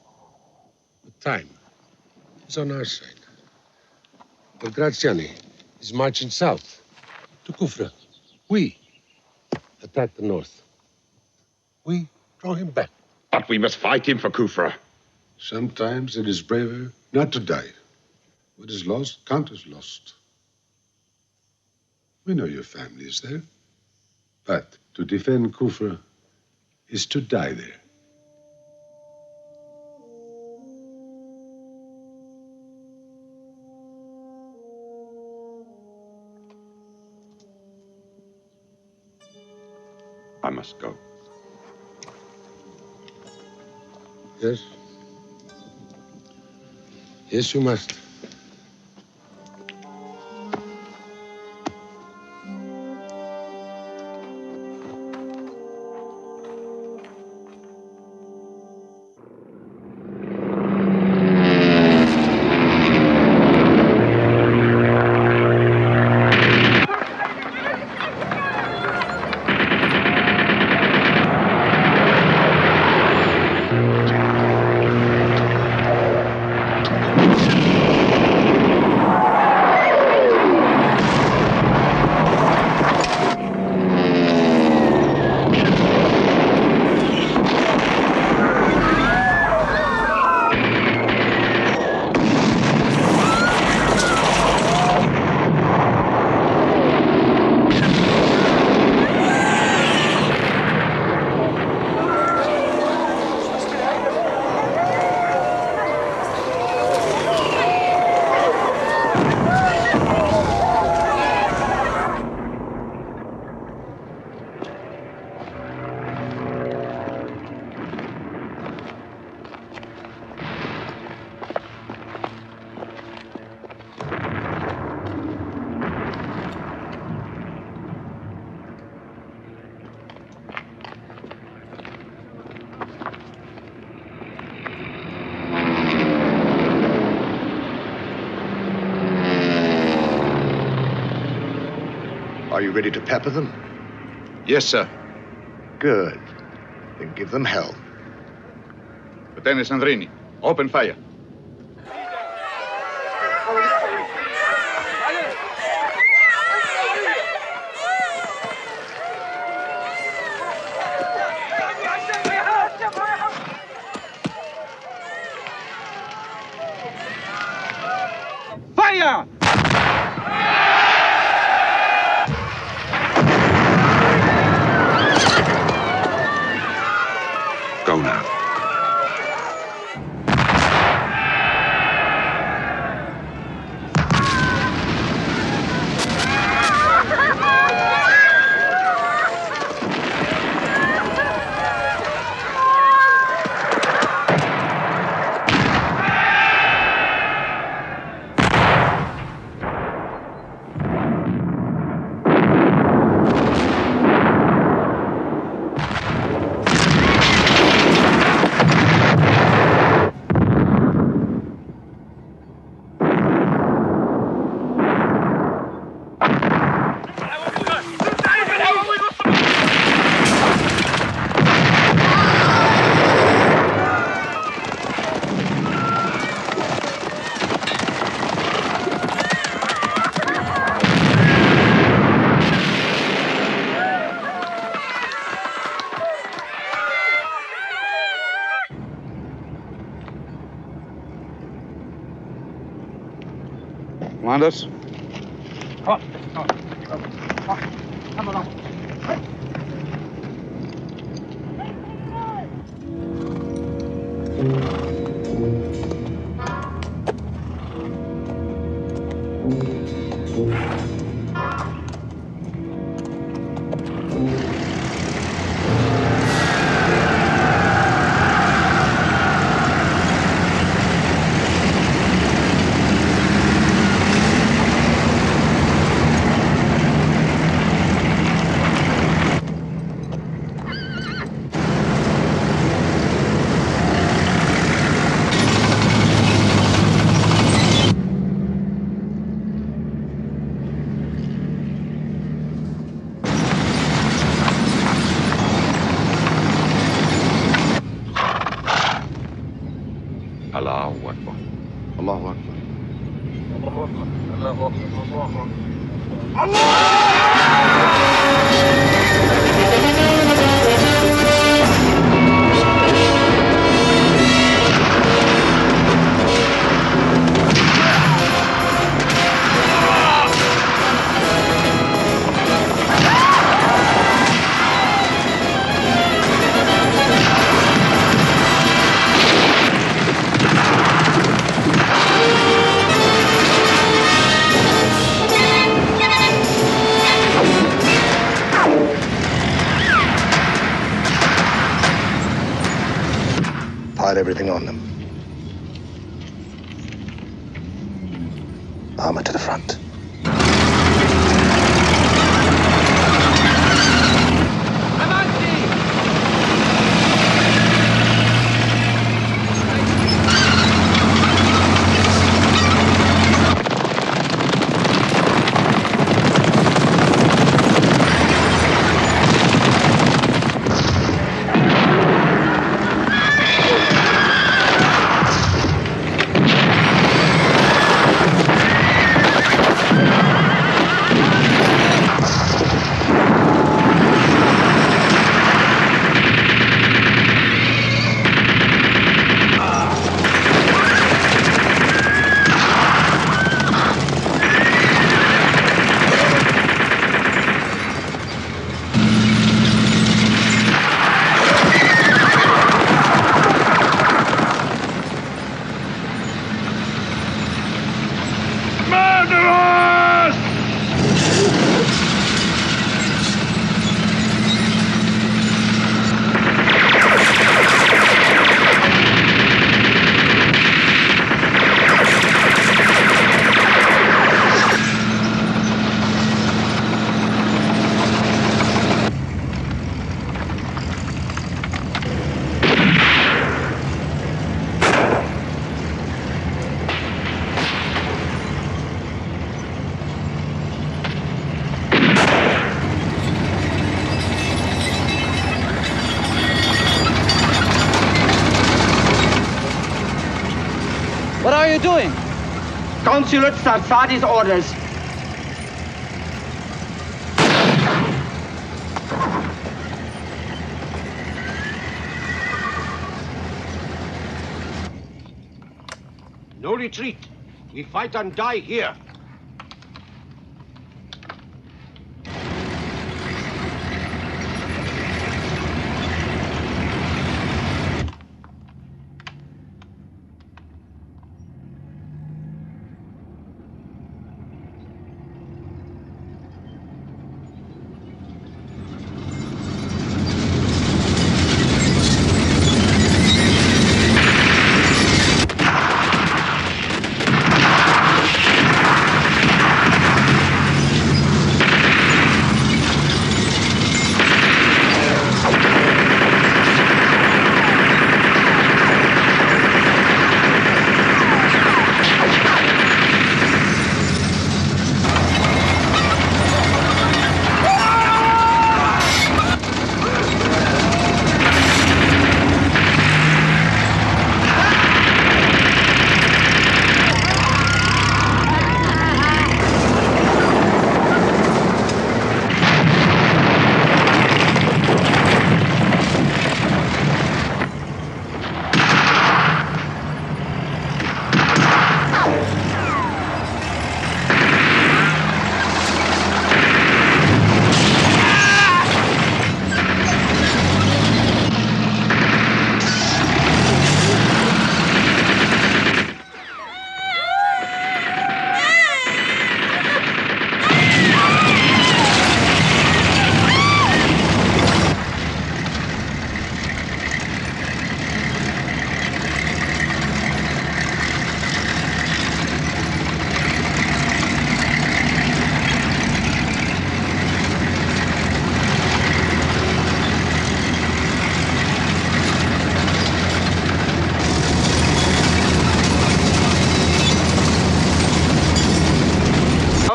The time is on our side. But Graziani is marching south to Kufra. We attack the north. We draw him back. But we must fight him for Kufra. Sometimes it is braver not to die. What is lost, count as lost. We know your family is there. But to defend Kufra is to die there. I must go. Yes? Yes, you must. Are you ready to pepper them? Yes, sir. Good. Then give them hell. Lieutenant Sandrini, open fire. Fire! Go now. Commanders? Come along. fired everything on them. Armor to the front. What are you doing? Consulate Sarsadi's orders. No retreat. We fight and die here.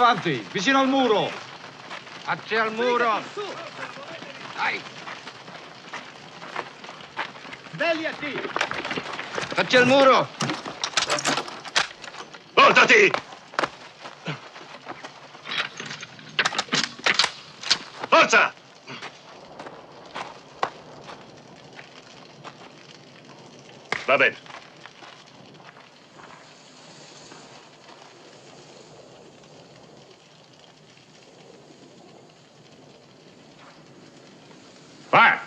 Avanti, vicino al muro. Acce al muro. Dai. Svegliati! Acce al muro. Voltati! Forza! Va bene. Fire!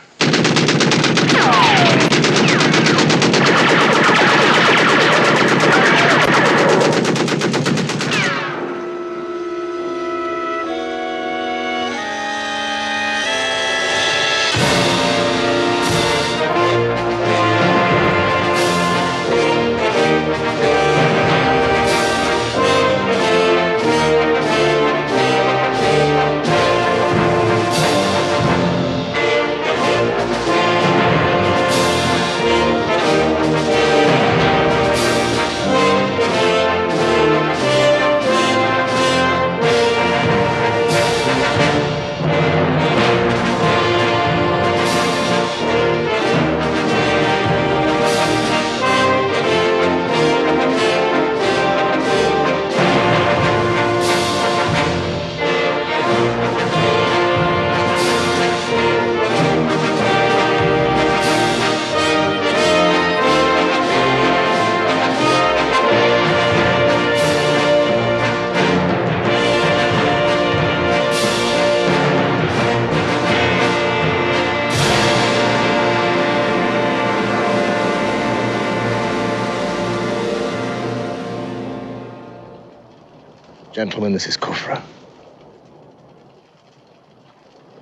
Gentlemen, this is Kufra.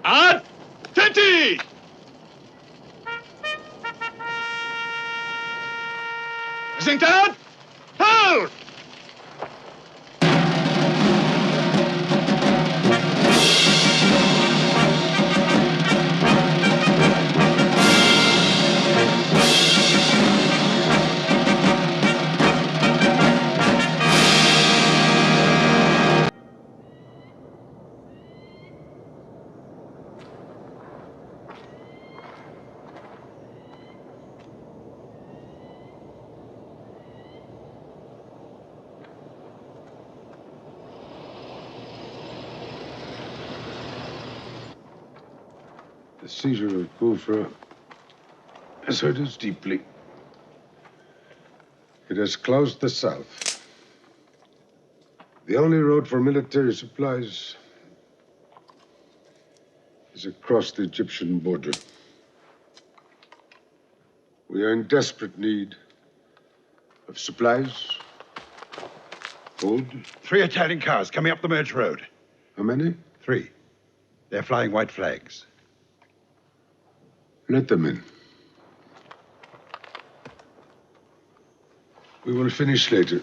Attenti! Presentat! Halt! The seizure of Kufra has hurt us deeply. It has closed the south. The only road for military supplies is across the Egyptian border. We are in desperate need of supplies, food. 3 Italian cars coming up the merge road. How many? 3. They're flying white flags. Let them in. We will finish later.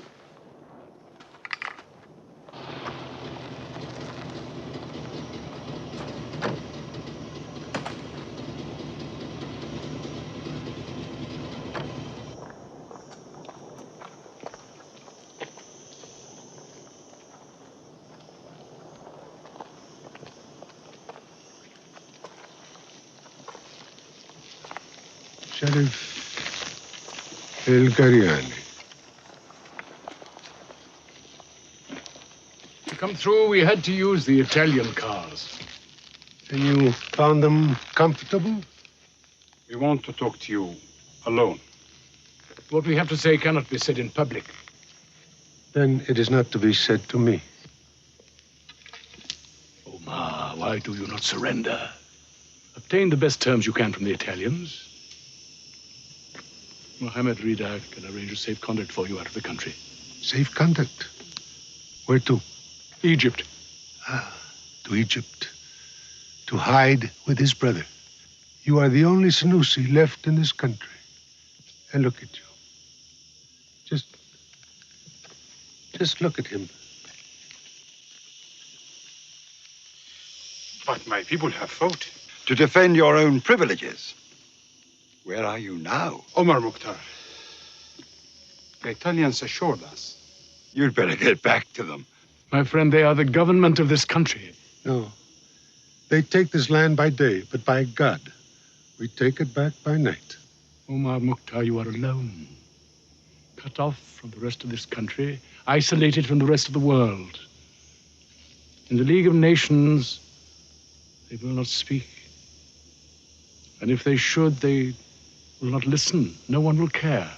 Sheriff El Gariani. To come through, we had to use the Italian cars. And you found them comfortable? We want to talk to you alone. What we have to say cannot be said in public. Then it is not to be said to me. Omar, why do you not surrender? Obtain the best terms you can from the Italians. Mohammed Rida can arrange a safe conduct for you out of the country. Safe conduct? Where to? Egypt. To Egypt. To hide with his brother. You are the only Sanusi left in this country. And look at you. Just look at him. But my people have fought. To defend your own privileges. Where are you now? Omar Mukhtar. The Italians assured us. You'd better get back to them. My friend, they are the government of this country. No. They take this land by day, but by God, we take it back by night. Omar Mukhtar, you are alone. Cut off from the rest of this country, isolated from the rest of the world. In the League of Nations, they will not speak. And if they should, they will not listen. No one will care.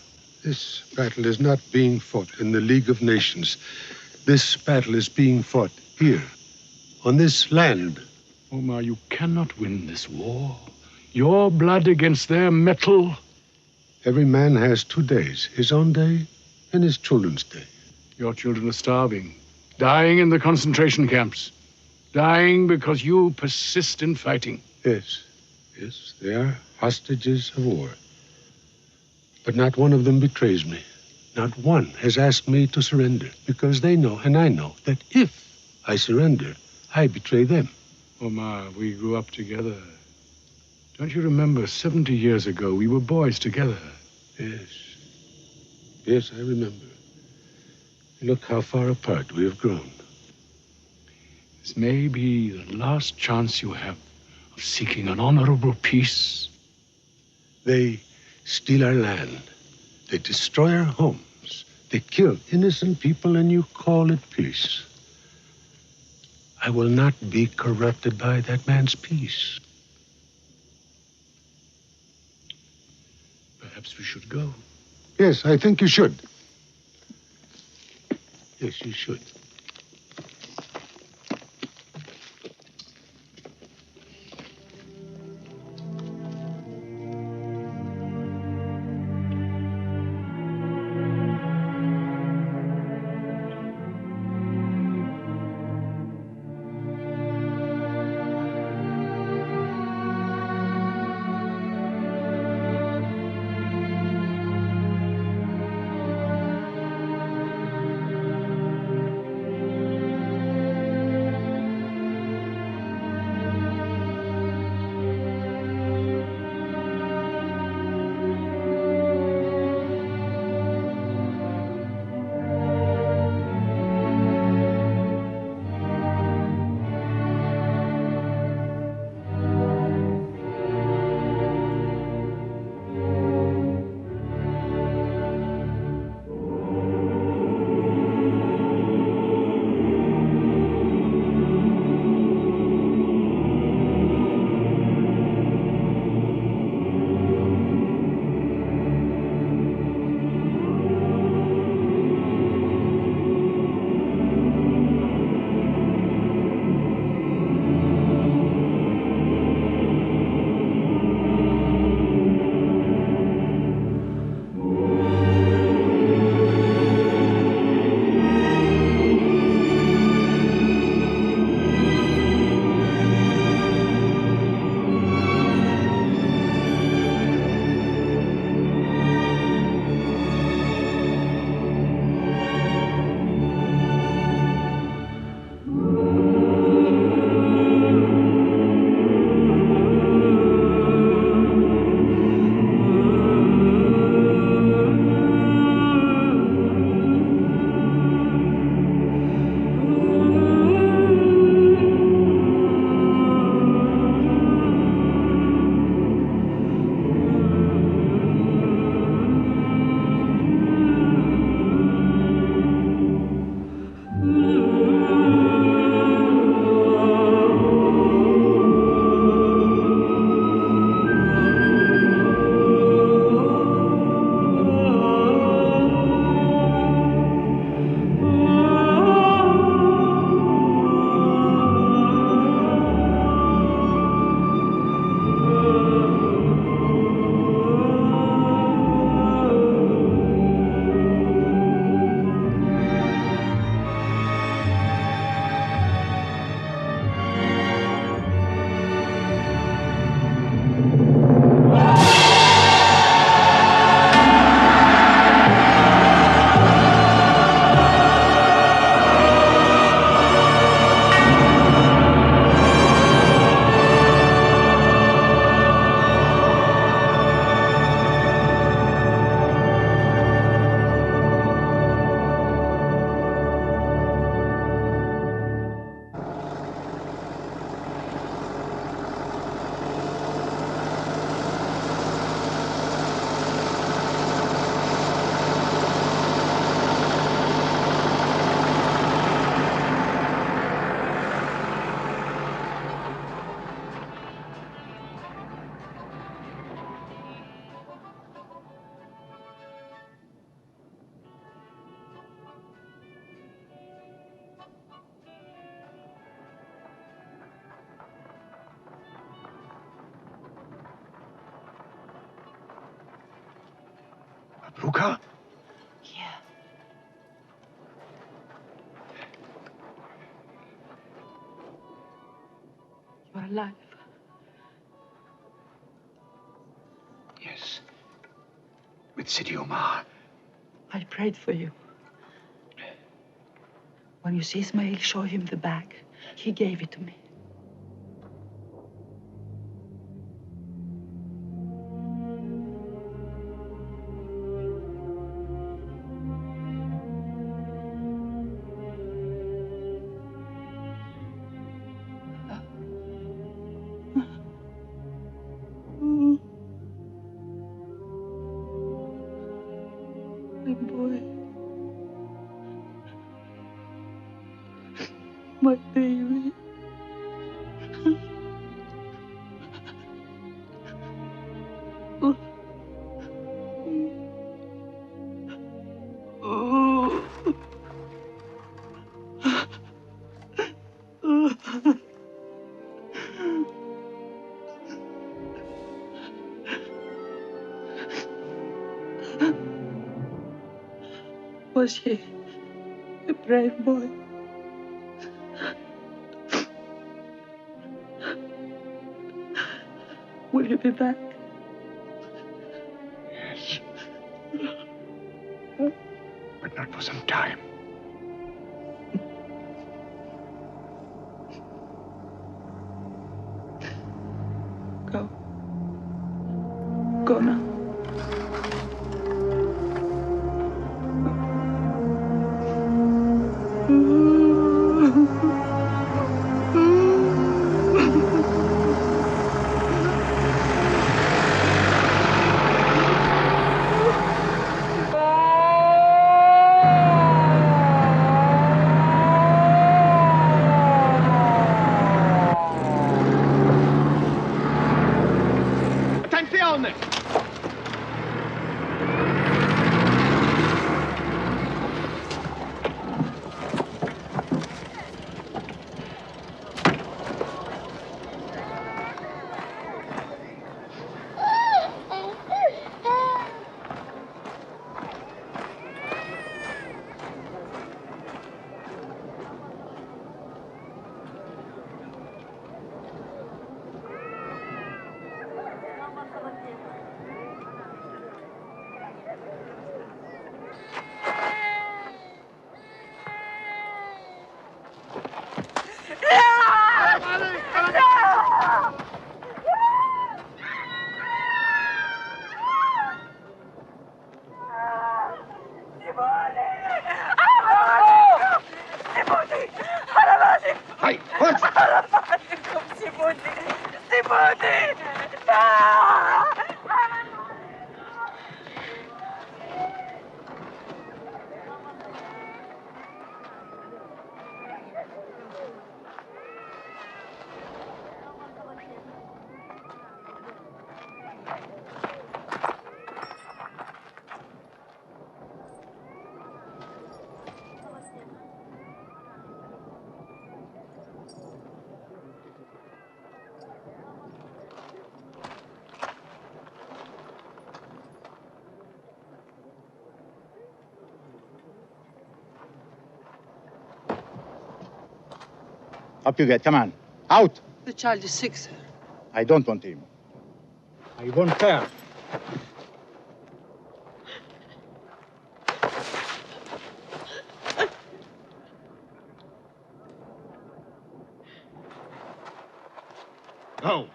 This battle is not being fought in the League of Nations. This battle is being fought here, on this land. Omar, you cannot win this war. Your blood against their metal. Every man has 2 days, his own day and his children's day. Your children are starving, dying in the concentration camps, dying because you persist in fighting. Yes, they are hostages of war. But not one of them betrays me. Not one has asked me to surrender, because they know, and I know, that if I surrender, I betray them. Omar, we grew up together. Don't you remember 70 years ago, we were boys together? Yes, I remember. Look how far apart we have grown. This may be the last chance you have of seeking an honorable peace. They steal our land. They destroy our homes. They kill innocent people, and you call it peace. I will not be corrupted by that man's peace. Perhaps we should go. Yes, I think you should. Yes, you should. Ruka? You're alive. Yes. With Sidi Omar. I prayed for you. When you see Ismail show him the bag, he gave it to me. My boy. My baby. Was he a brave boy? Will you be back? Yes. But not for some time. Go. Go now. Attenzione! Hey, what? Up you get, come on. Out! The child is sick, sir. I don't want him. I want her. Go.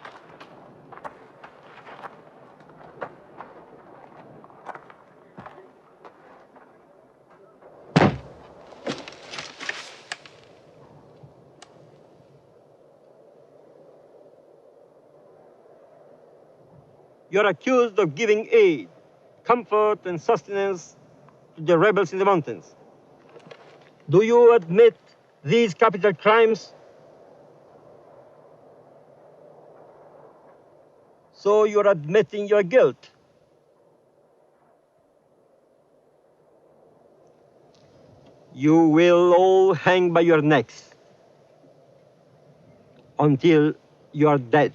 You're accused of giving aid, comfort, and sustenance to the rebels in the mountains. Do you admit these capital crimes? So you're admitting your guilt. You will all hang by your necks until you are dead.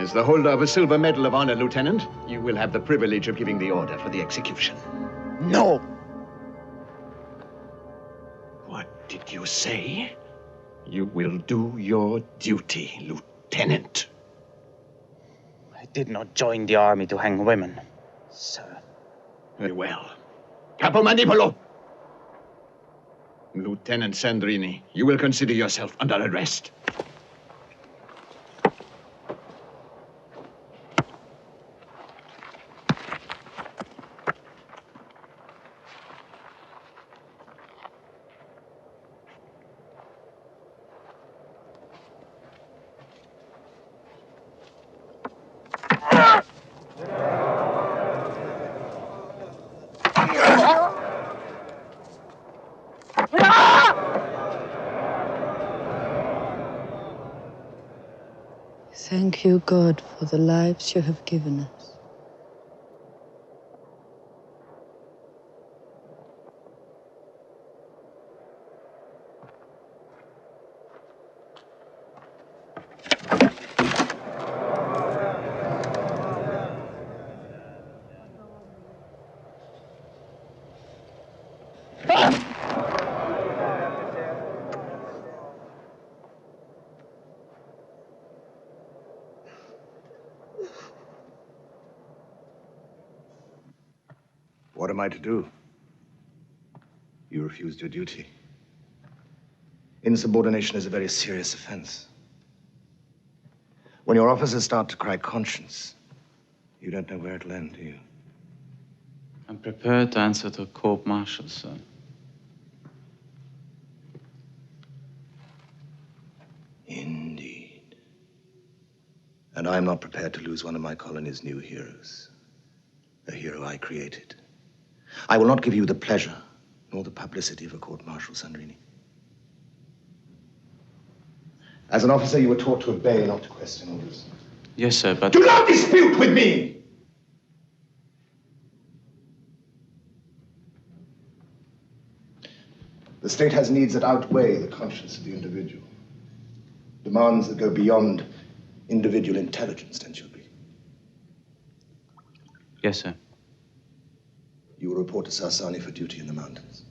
As the holder of a silver medal of honor, Lieutenant, you will have the privilege of giving the order for the execution. No! What did you say? You will do your duty, Lieutenant. I did not join the army to hang women, sir. Very well. Capo Manipolo! Lieutenant Sandrini, you will consider yourself under arrest. Thank you, God, for the lives you have given us. What am I to do? You refused your duty. Insubordination is a very serious offense. When your officers start to cry conscience, you don't know where it'll end, do you? I'm prepared to answer to a court-martial, sir. Indeed. And I'm not prepared to lose one of my colony's new heroes. A hero I created. I will not give you the pleasure nor the publicity of a court-martial, Sandrini. As an officer, you were taught to obey, not to question orders. Yes, sir, but... Do not dispute with me! The state has needs that outweigh the conscience of the individual. Demands that go beyond individual intelligence, don't you agree? Yes, sir. You will report to Sarsani for duty in the mountains.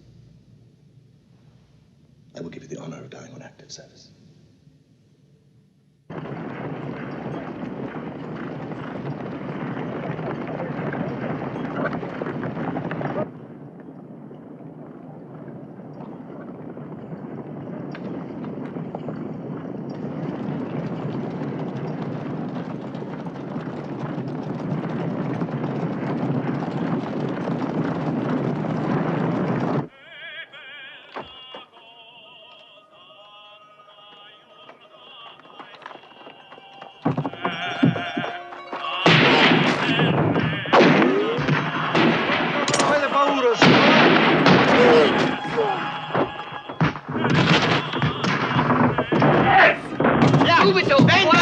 I will give you the honor of dying on active service. Subito, venga!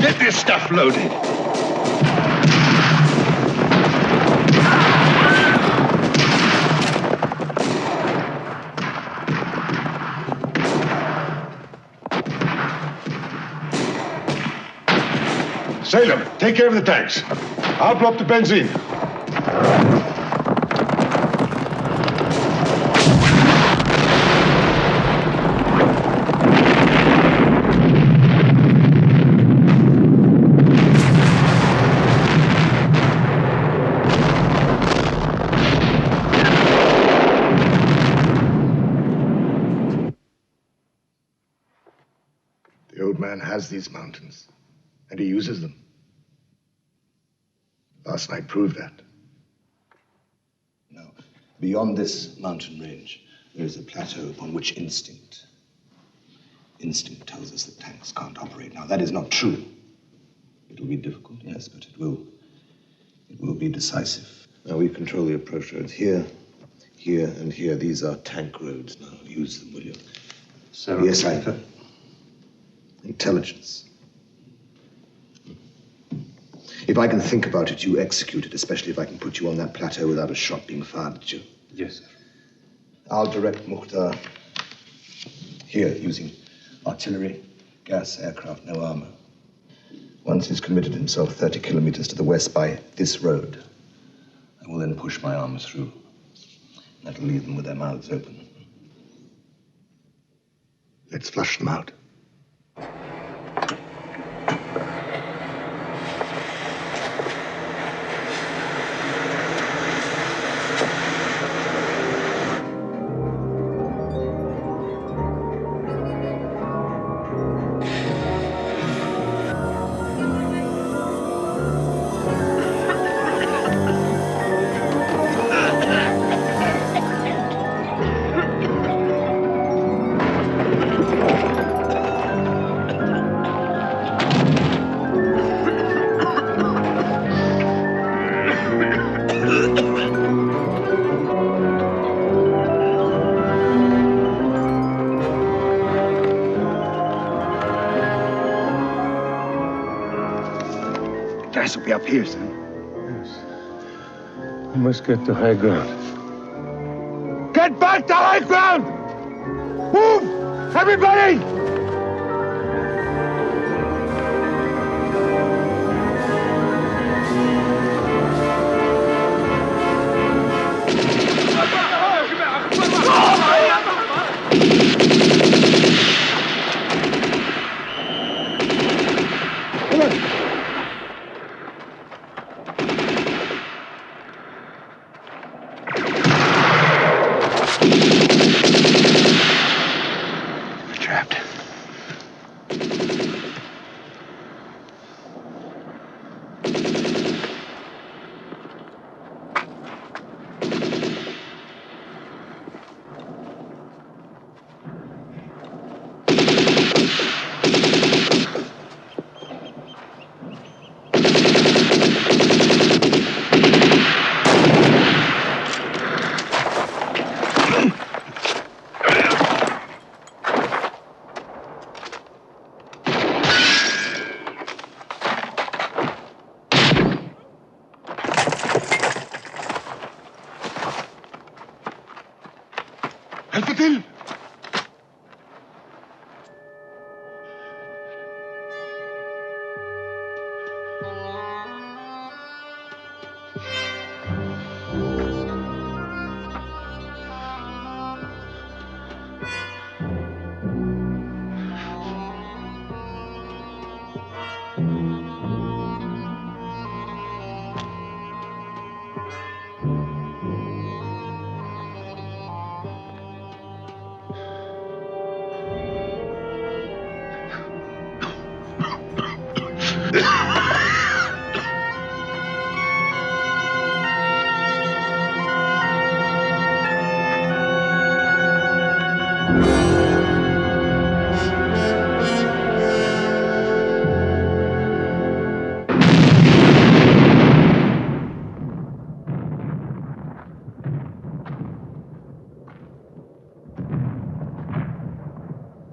Get this stuff loaded. Salem, take care of the tanks. I'll drop the benzene. The old man has these mountains, and he uses them. Last night proved that. No. Beyond this mountain range, there is a plateau upon which instinct tells us that tanks can't operate. Now, that is not true. It will be difficult, yes, but it will be decisive. Now, we control the approach roads here, here, and here. These are tank roads now. Use them, will you? Sir, yes, I... Intelligence. If I can think about it, you execute it, especially if I can put you on that plateau without a shot being fired at you. Yes, sir. I'll direct Mukhtar here, using artillery, gas, aircraft, no armor. Once he's committed himself 30 kilometers to the west by this road, I will then push my armor through. That'll leave them with their mouths open. Let's flush them out. Gas will be up here, son. Yes. We must get to high ground. Get back to high ground! Move! Everybody!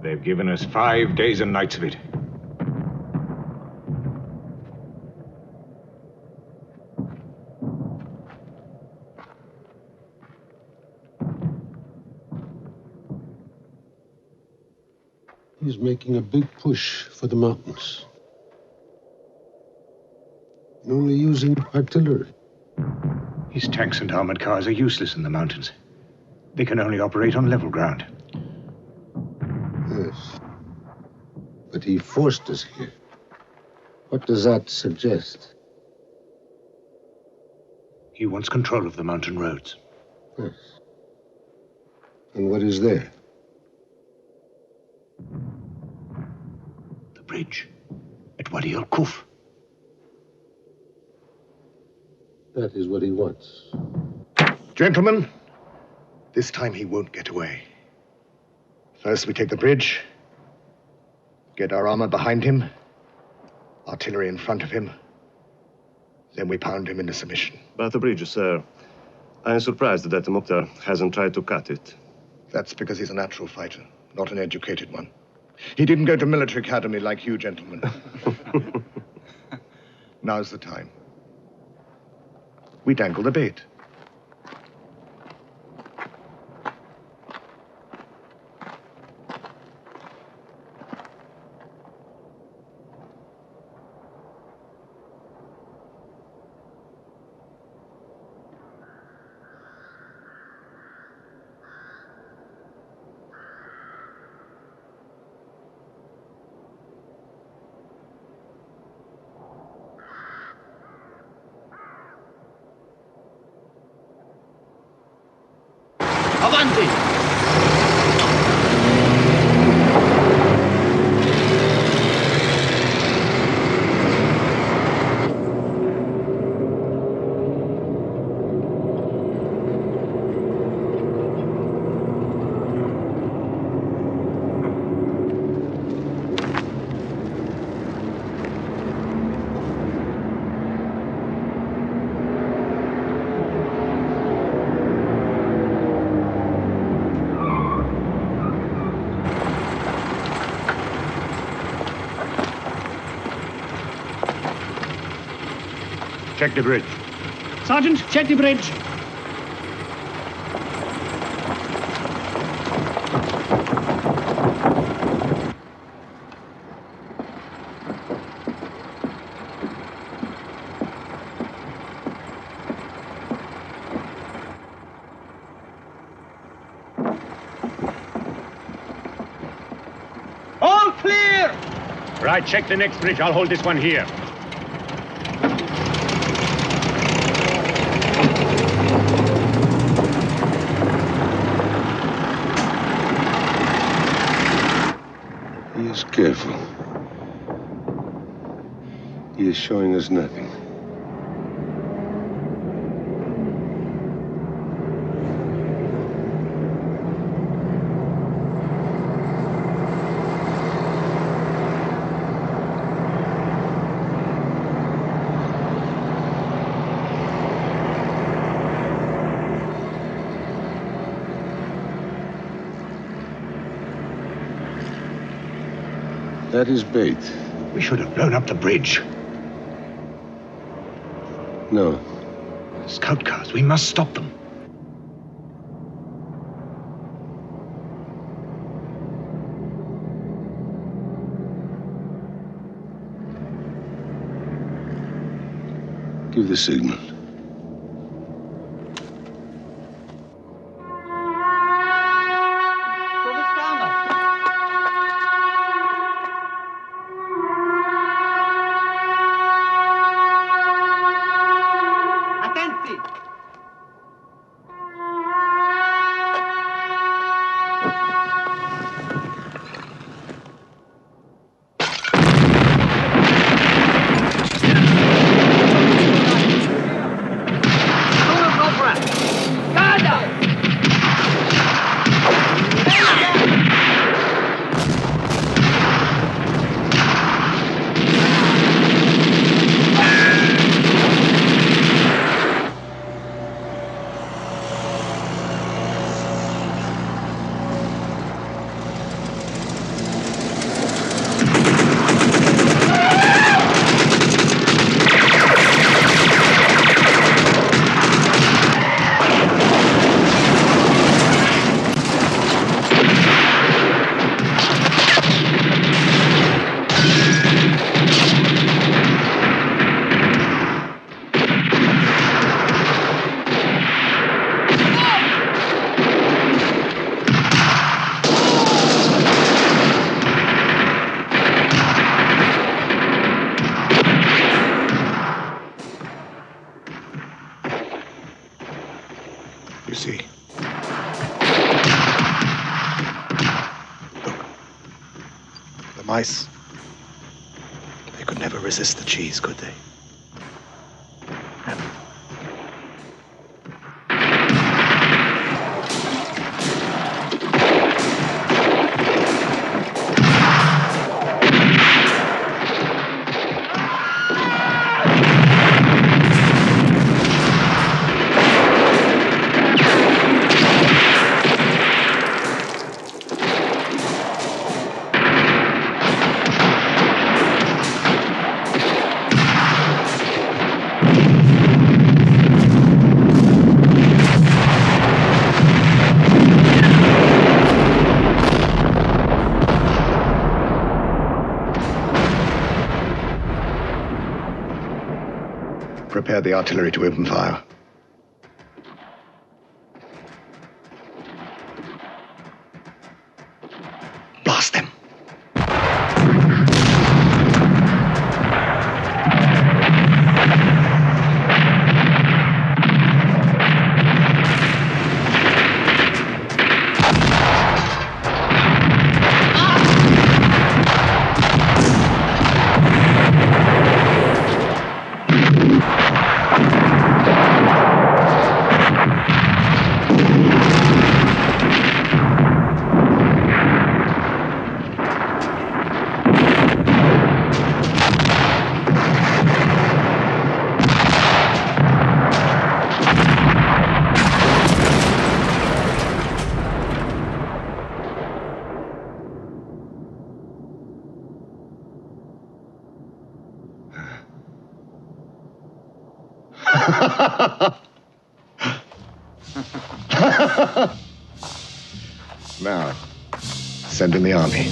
They've given us 5 days and nights of it. He's making a big push for the mountains. And only using artillery. His tanks and armored cars are useless in the mountains. They can only operate on level ground. Yes. But he forced us here. What does that suggest? He wants control of the mountain roads. Yes. And what is there? The bridge at Wadi al-Kuf. That is what he wants. Gentlemen, this time he won't get away. First we take the bridge, get our armor behind him, artillery in front of him, then we pound him into submission. About the bridge, sir, I am surprised that Mukhtar hasn't tried to cut it. That's because he's a natural fighter, not an educated one. He didn't go to military academy like you, gentlemen. Now's the time. We dangle the bait. Avanti! Check the bridge. Sergeant, check the bridge. All clear! Right, check the next bridge. I'll hold this one here. He is careful. He is showing us nothing. That is bait. We should have blown up the bridge. No. Scout cars, we must stop them. Give the signal. You see? Look. The mice. They could never resist the cheese, could they? Prepare the artillery to open fire. Blast them. Now, send in the army.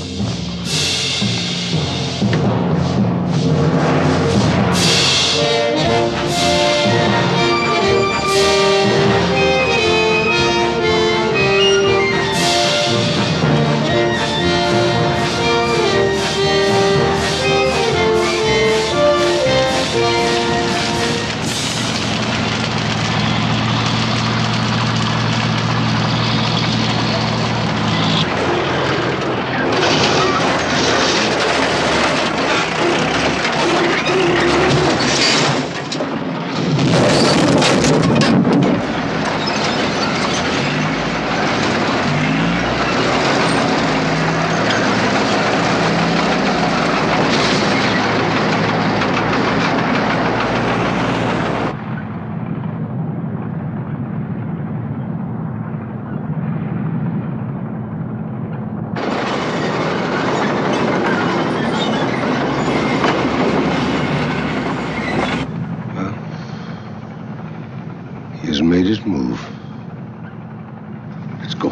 He's made his move. Let's go.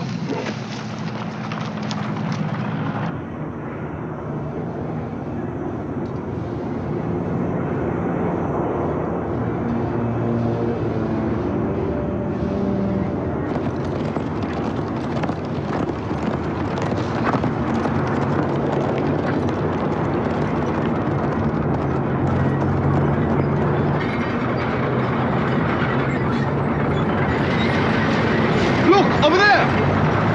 Look, over there!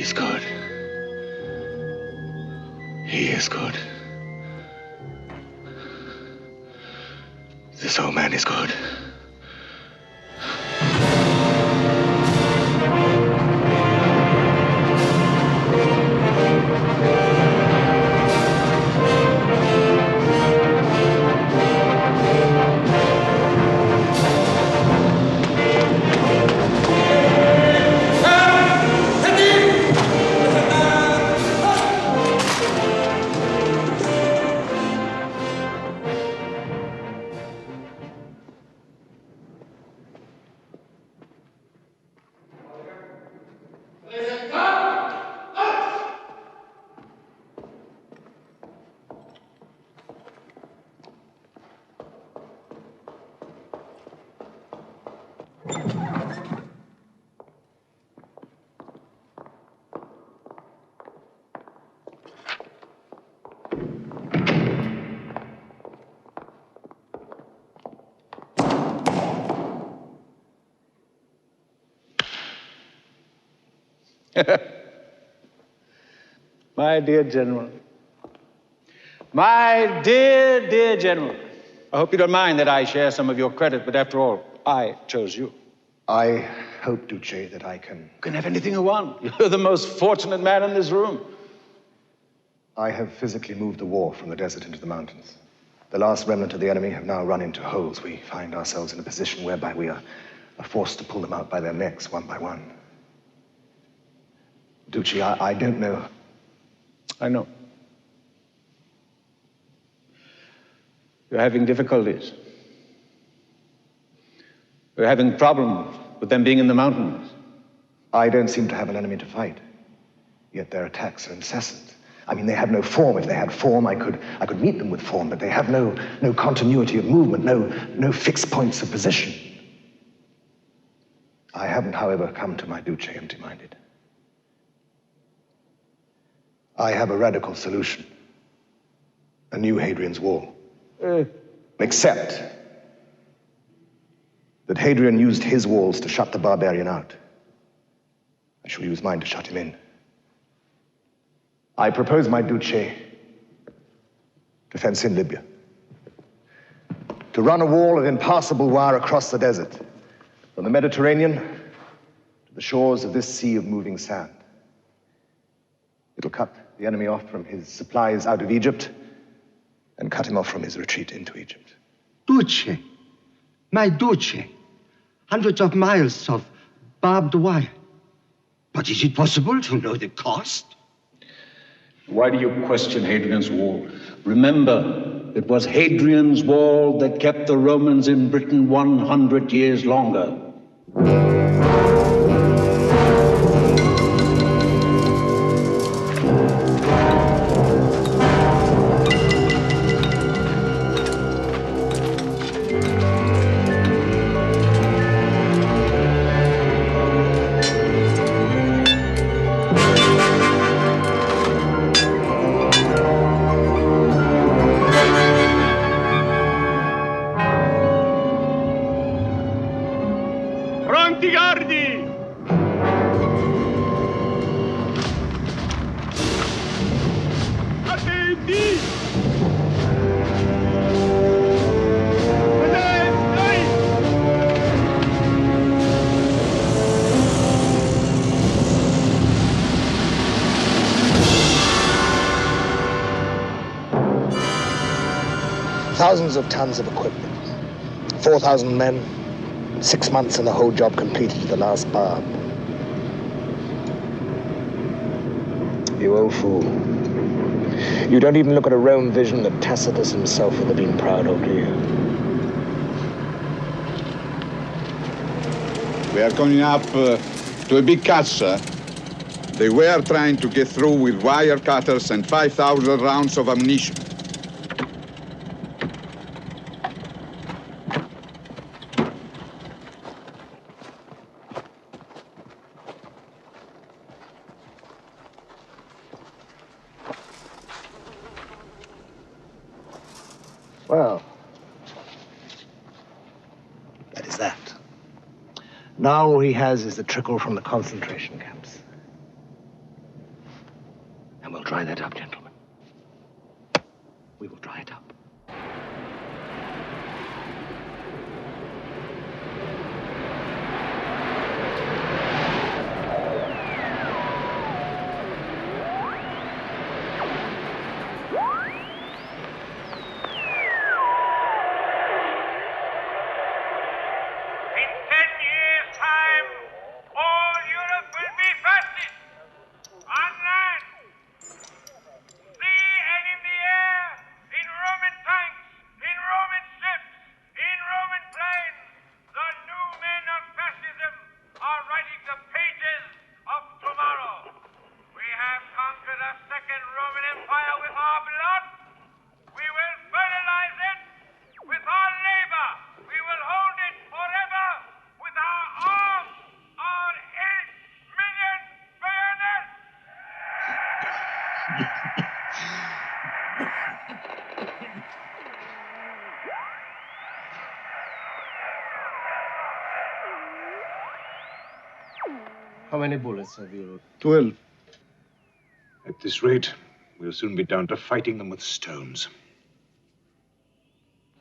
He's good. He is good. This old man is good. My dear General. My dear, dear General. I hope you don't mind that I share some of your credit, but after all, I chose you. I hope, Duce, that I can... You can have anything you want. You're the most fortunate man in this room. I have physically moved the war from the desert into the mountains. The last remnant of the enemy have now run into holes. We find ourselves in a position whereby we are forced to pull them out by their necks, one by one. Duce, I don't know. I know. You're having difficulties. You're having problems with them being in the mountains. I don't seem to have an enemy to fight, yet their attacks are incessant. I mean, they have no form. If they had form, I could meet them with form, but they have no continuity of movement, no fixed points of position. I haven't, however, come to my Duce empty-minded. I have a radical solution. A new Hadrian's Wall. Except that Hadrian used his walls to shut the barbarian out. I shall use mine to shut him in. I propose, my Duce, to fence in Libya. To run a wall of impassable wire across the desert, from the Mediterranean to the shores of this sea of moving sand. It'll cut the enemy off from his supplies out of Egypt and cut him off from his retreat into Egypt. Duce, my Duce, hundreds of miles of barbed wire. But is it possible to know the cost? Why do you question Hadrian's Wall? Remember, it was Hadrian's Wall that kept the Romans in Britain 100 years longer. Pronti gardi! Attenti! Thousands of tons of equipment. 4,000 men. 6 months and the whole job completed to the last barb. You old fool. You don't even look at a Rome vision that Tacitus himself would have been proud of, do you? We are coming up to a big cut, sir. They were trying to get through with wire cutters and 5,000 rounds of ammunition. Well, that is that. Now all he has is the trickle from the concentration camps. And we'll dry that up, gentlemen. We will dry it up. How many bullets have you? 12. At this rate, we'll soon be down to fighting them with stones.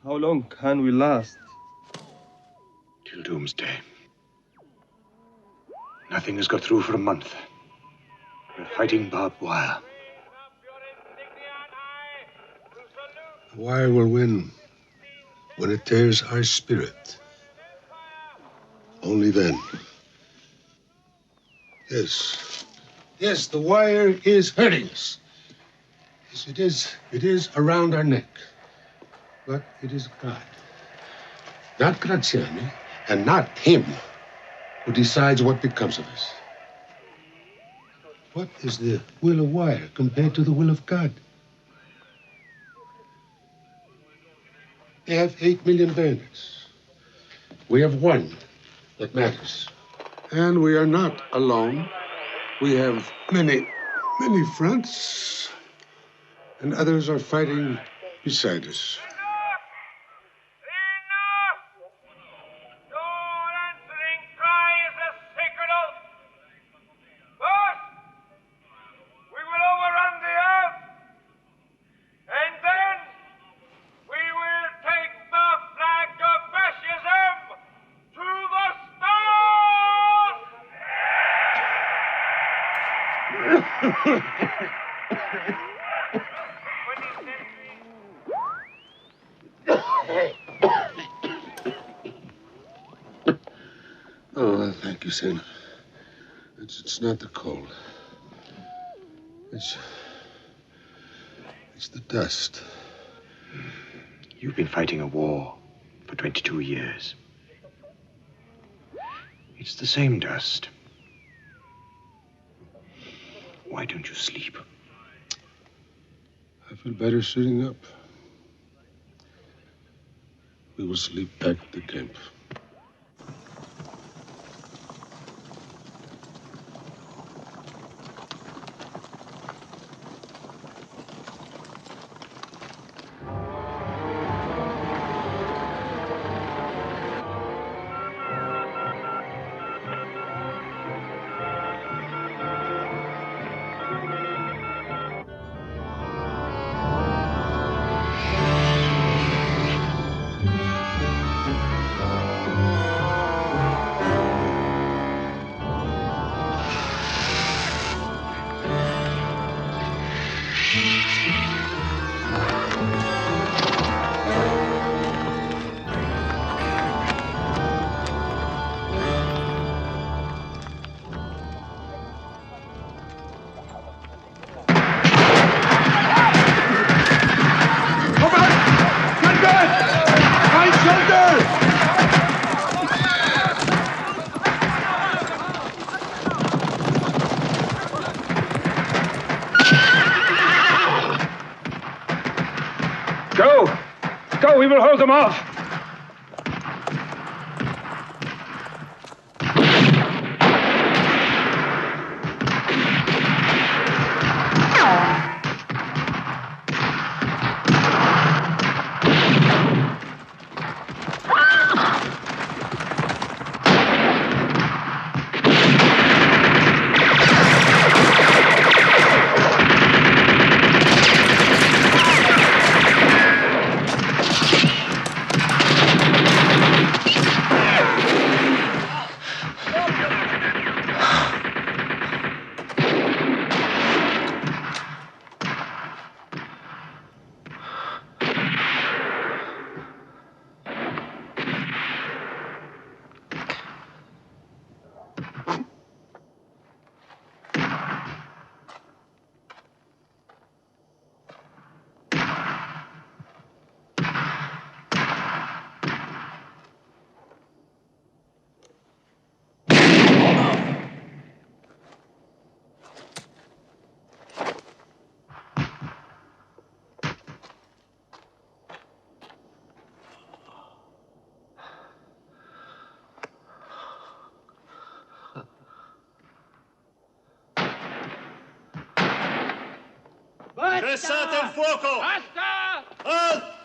How long can we last? Till doomsday. Nothing has got through for a month. We're fighting barbed wire. The wire will win when it tears our spirit. Only then. Yes. Yes, the wire is hurting us. Yes, it is. It is around our neck. But it is God, not Graziani, and not him, who decides what becomes of us. What is the will of wire compared to the will of God? They have 8 million bayonets. We have one that matters. And we are not alone. We have many fronts, and others are fighting beside us. Oh, thank you, Senator. It's not the cold. It's the dust. You've been fighting a war for 22 years. It's the same dust. Why don't you sleep? I feel better sitting up. We will sleep back at the camp. Go, we will hold them off. Cessate il fuoco! Basta! Halt!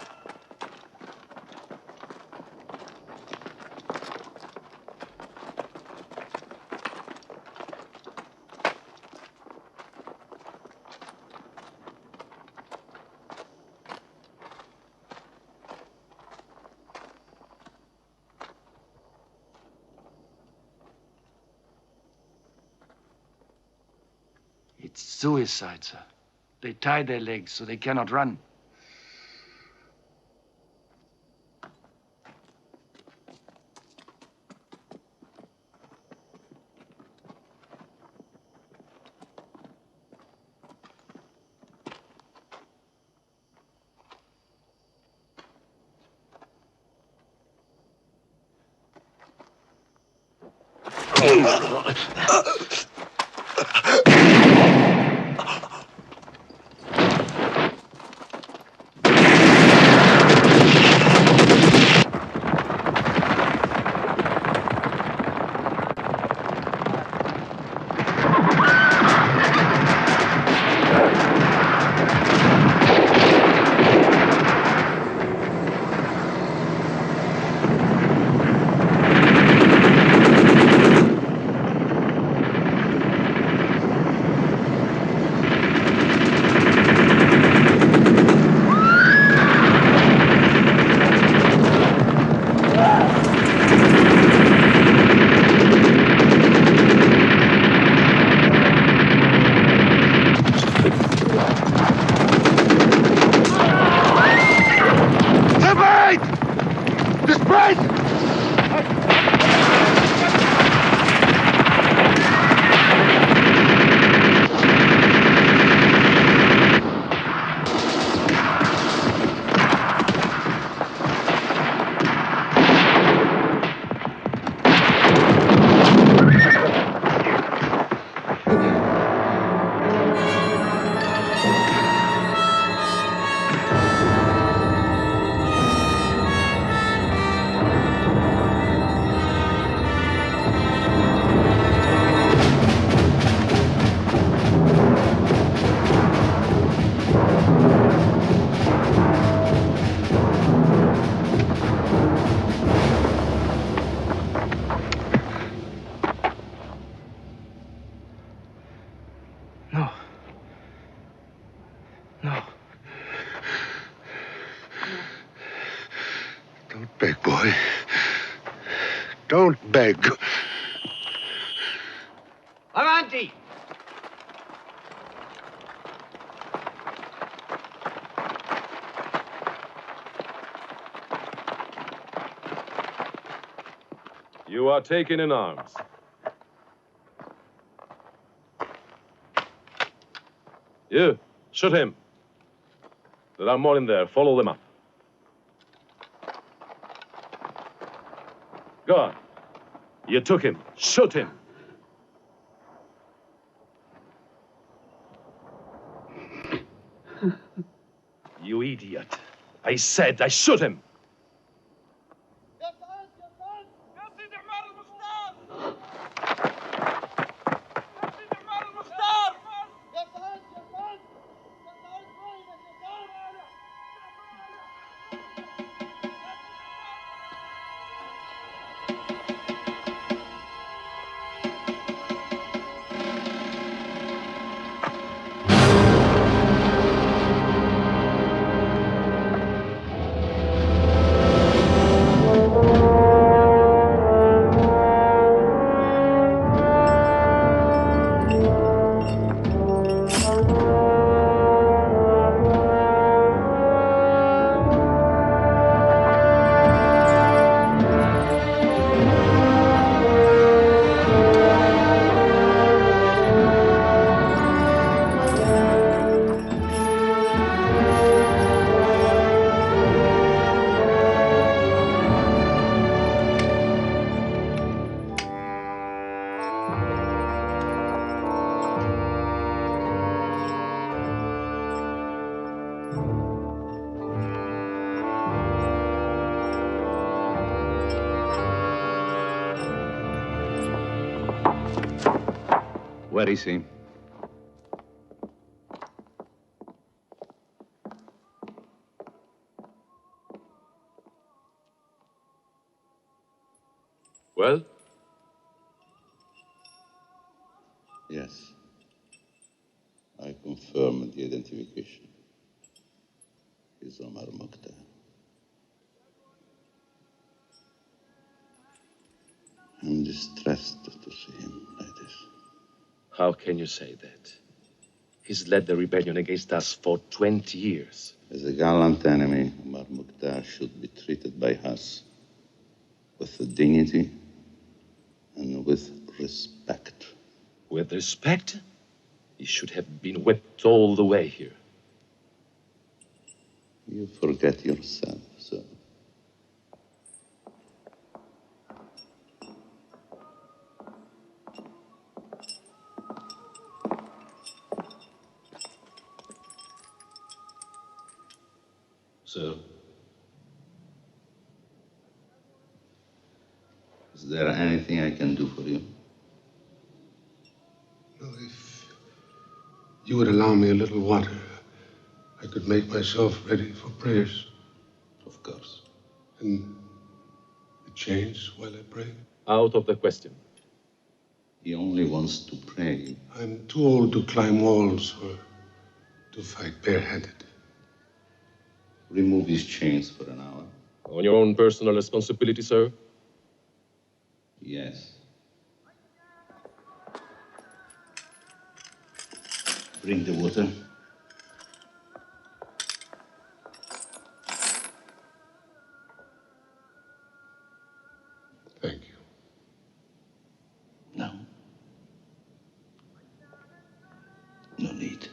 It's suicide, sir. They tie their legs so they cannot run. Don't beg, boy. Don't beg. Avanti! You are taken in arms. You, shoot him. There are more in there. Follow them up. Go on. You took him. Shoot him. You idiot. I said I shoot him. Where is he? confirm the identification. Is Omar Mokhtar. I'm distressed to see him like this. How can you say that? He's led the rebellion against us for 20 years. As a gallant enemy, Omar Mokhtar should be treated by us with dignity and with respect. With respect? He should have been whipped all the way here. You forget yourself, sir. Sir? Is there anything I can do for you? No, if you would allow me a little water, I could make myself ready for prayers. Of course. And the chains while I pray? Out of the question. He only wants to pray. I'm too old to climb walls or to fight barehanded. Remove his chains for an hour. On your own personal responsibility, sir? Yes. Bring the water. Thank you. No. No need.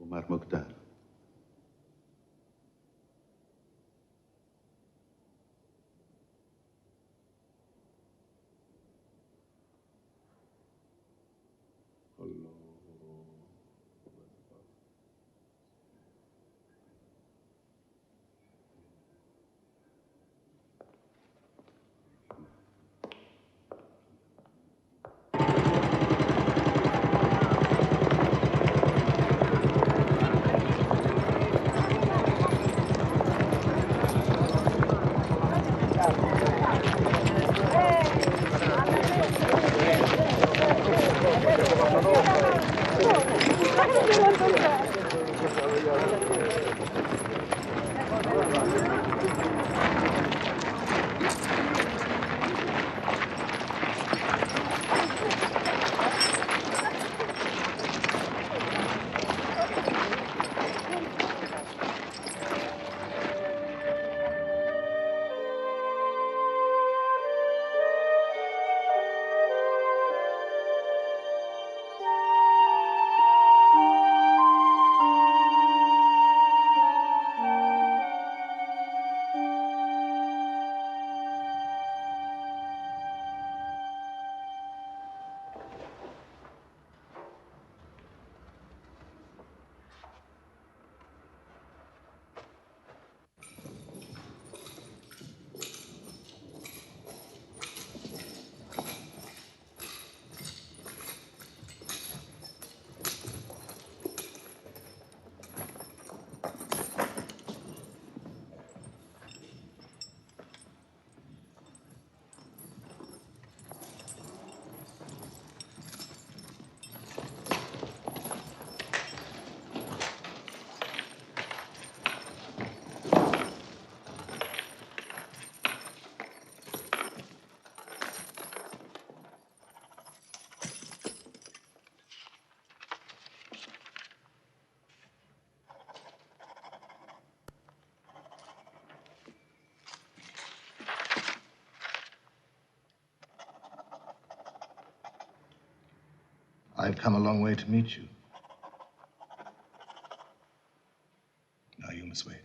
Omar Mokhtar. I've come a long way to meet you. Now you must wait.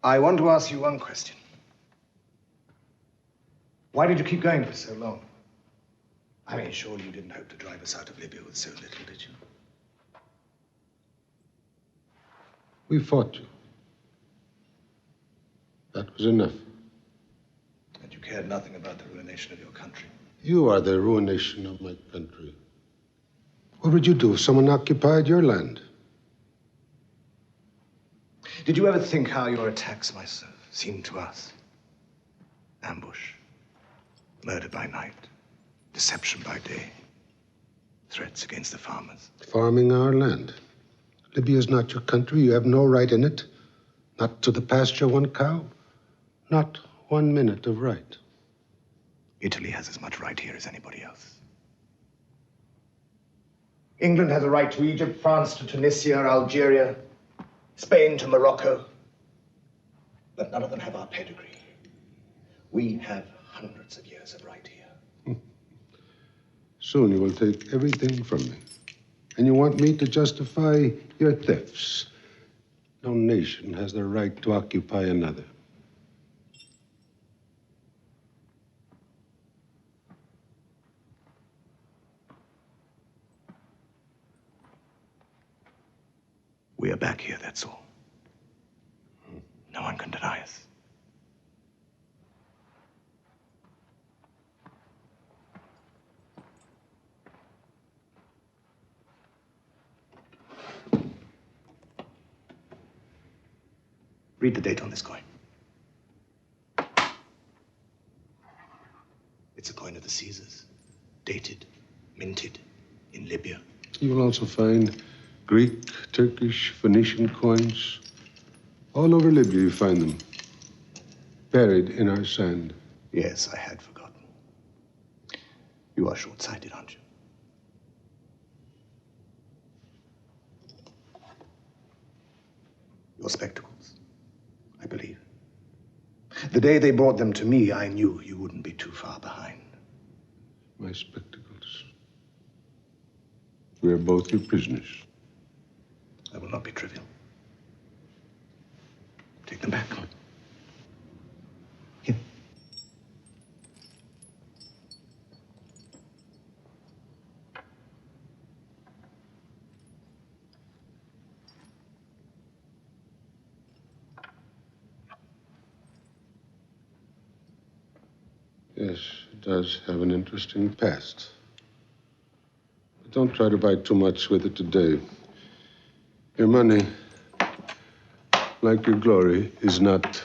I want to ask you one question. Why did you keep going for so long? I mean, surely you didn't hope to drive us out of Libya with so little, did you? We fought you. That was enough. And you cared nothing about the ruination of your country. You are the ruination of my country. What would you do if someone occupied your land? Did you ever think how your attacks might have seemed to us? Ambush, murder by night, deception by day, threats against the farmers. Farming our land. Libya is not your country. You have no right in it. Not to the pasture one cow. Not 1 minute of right. Italy has as much right here as anybody else. England has a right to Egypt, France to Tunisia, Algeria, Spain to Morocco. But none of them have our pedigree. We have hundreds of years of right here. Soon you will take everything from me. And you want me to justify your thefts. No nation has the right to occupy another. We are back here, that's all. No one can deny us. Read the date on this coin. It's a coin of the Caesars, dated, minted in Libya. You will also find Greek, Turkish, Phoenician coins. All over Libya you find them, buried in our sand. Yes, I had forgotten. You are short-sighted, aren't you? Your spectacles, I believe. The day they brought them to me, I knew you wouldn't be too far behind. My spectacles. We are both your prisoners. I will not be trivial. Take them back. Here. Yes, it does have an interesting past. But don't try to buy too much with it today. Your money, like your glory, is not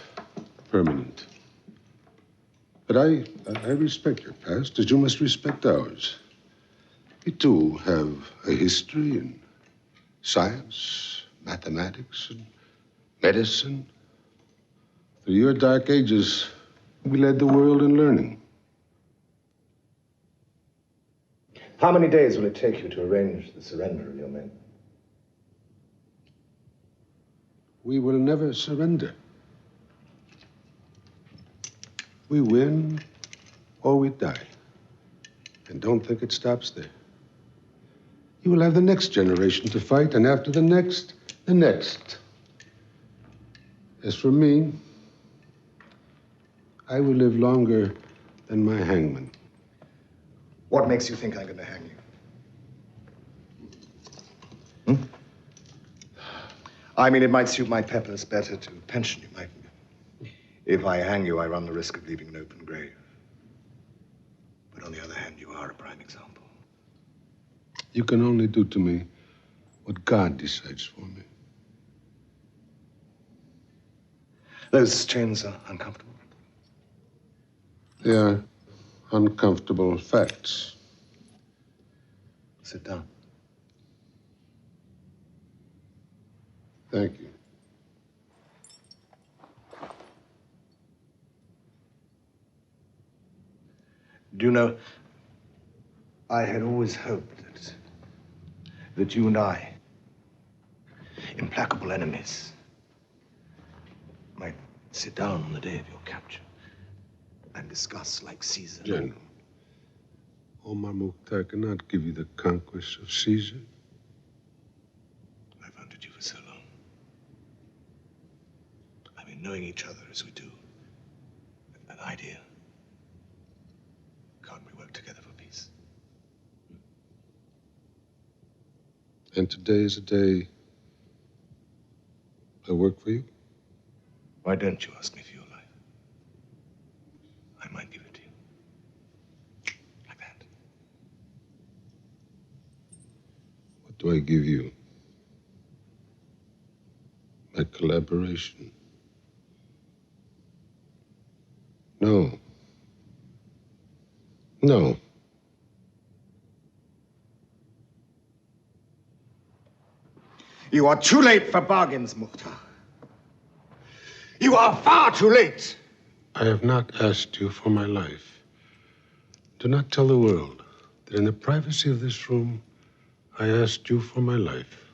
permanent. But I respect your past, as you must respect ours. We, too, have a history in science, mathematics, and medicine. Through your dark ages, we led the world in learning. How many days will it take you to arrange the surrender of your men? We will never surrender. We win or we die. And don't think it stops there. You will have the next generation to fight, and after the next, the next. As for me, I will live longer than my hangman. What makes you think I'm going to hang you? Hmm? I mean, it might suit my peppers better to pension you, mightn't it? If I hang you, I run the risk of leaving an open grave. But on the other hand, you are a prime example. You can only do to me what God decides for me. Those chains are uncomfortable. They are uncomfortable facts. Sit down. Thank you. Do you know, I had always hoped that you and I, implacable enemies, might sit down on the day of your capture and discuss like Caesar. General, Omar Mukhtar cannot give you the conquest of Caesar. I've hunted you for so long. I mean, knowing each other as we do, an idea. Can't we work together for peace? And today is a day I work for you? Why don't you ask me for your life? I might give it to you. Like that. What do I give you? My collaboration? No. No. You are too late for bargains, Mukhtar. You are far too late. I have not asked you for my life. Do not tell the world that in the privacy of this room, I asked you for my life.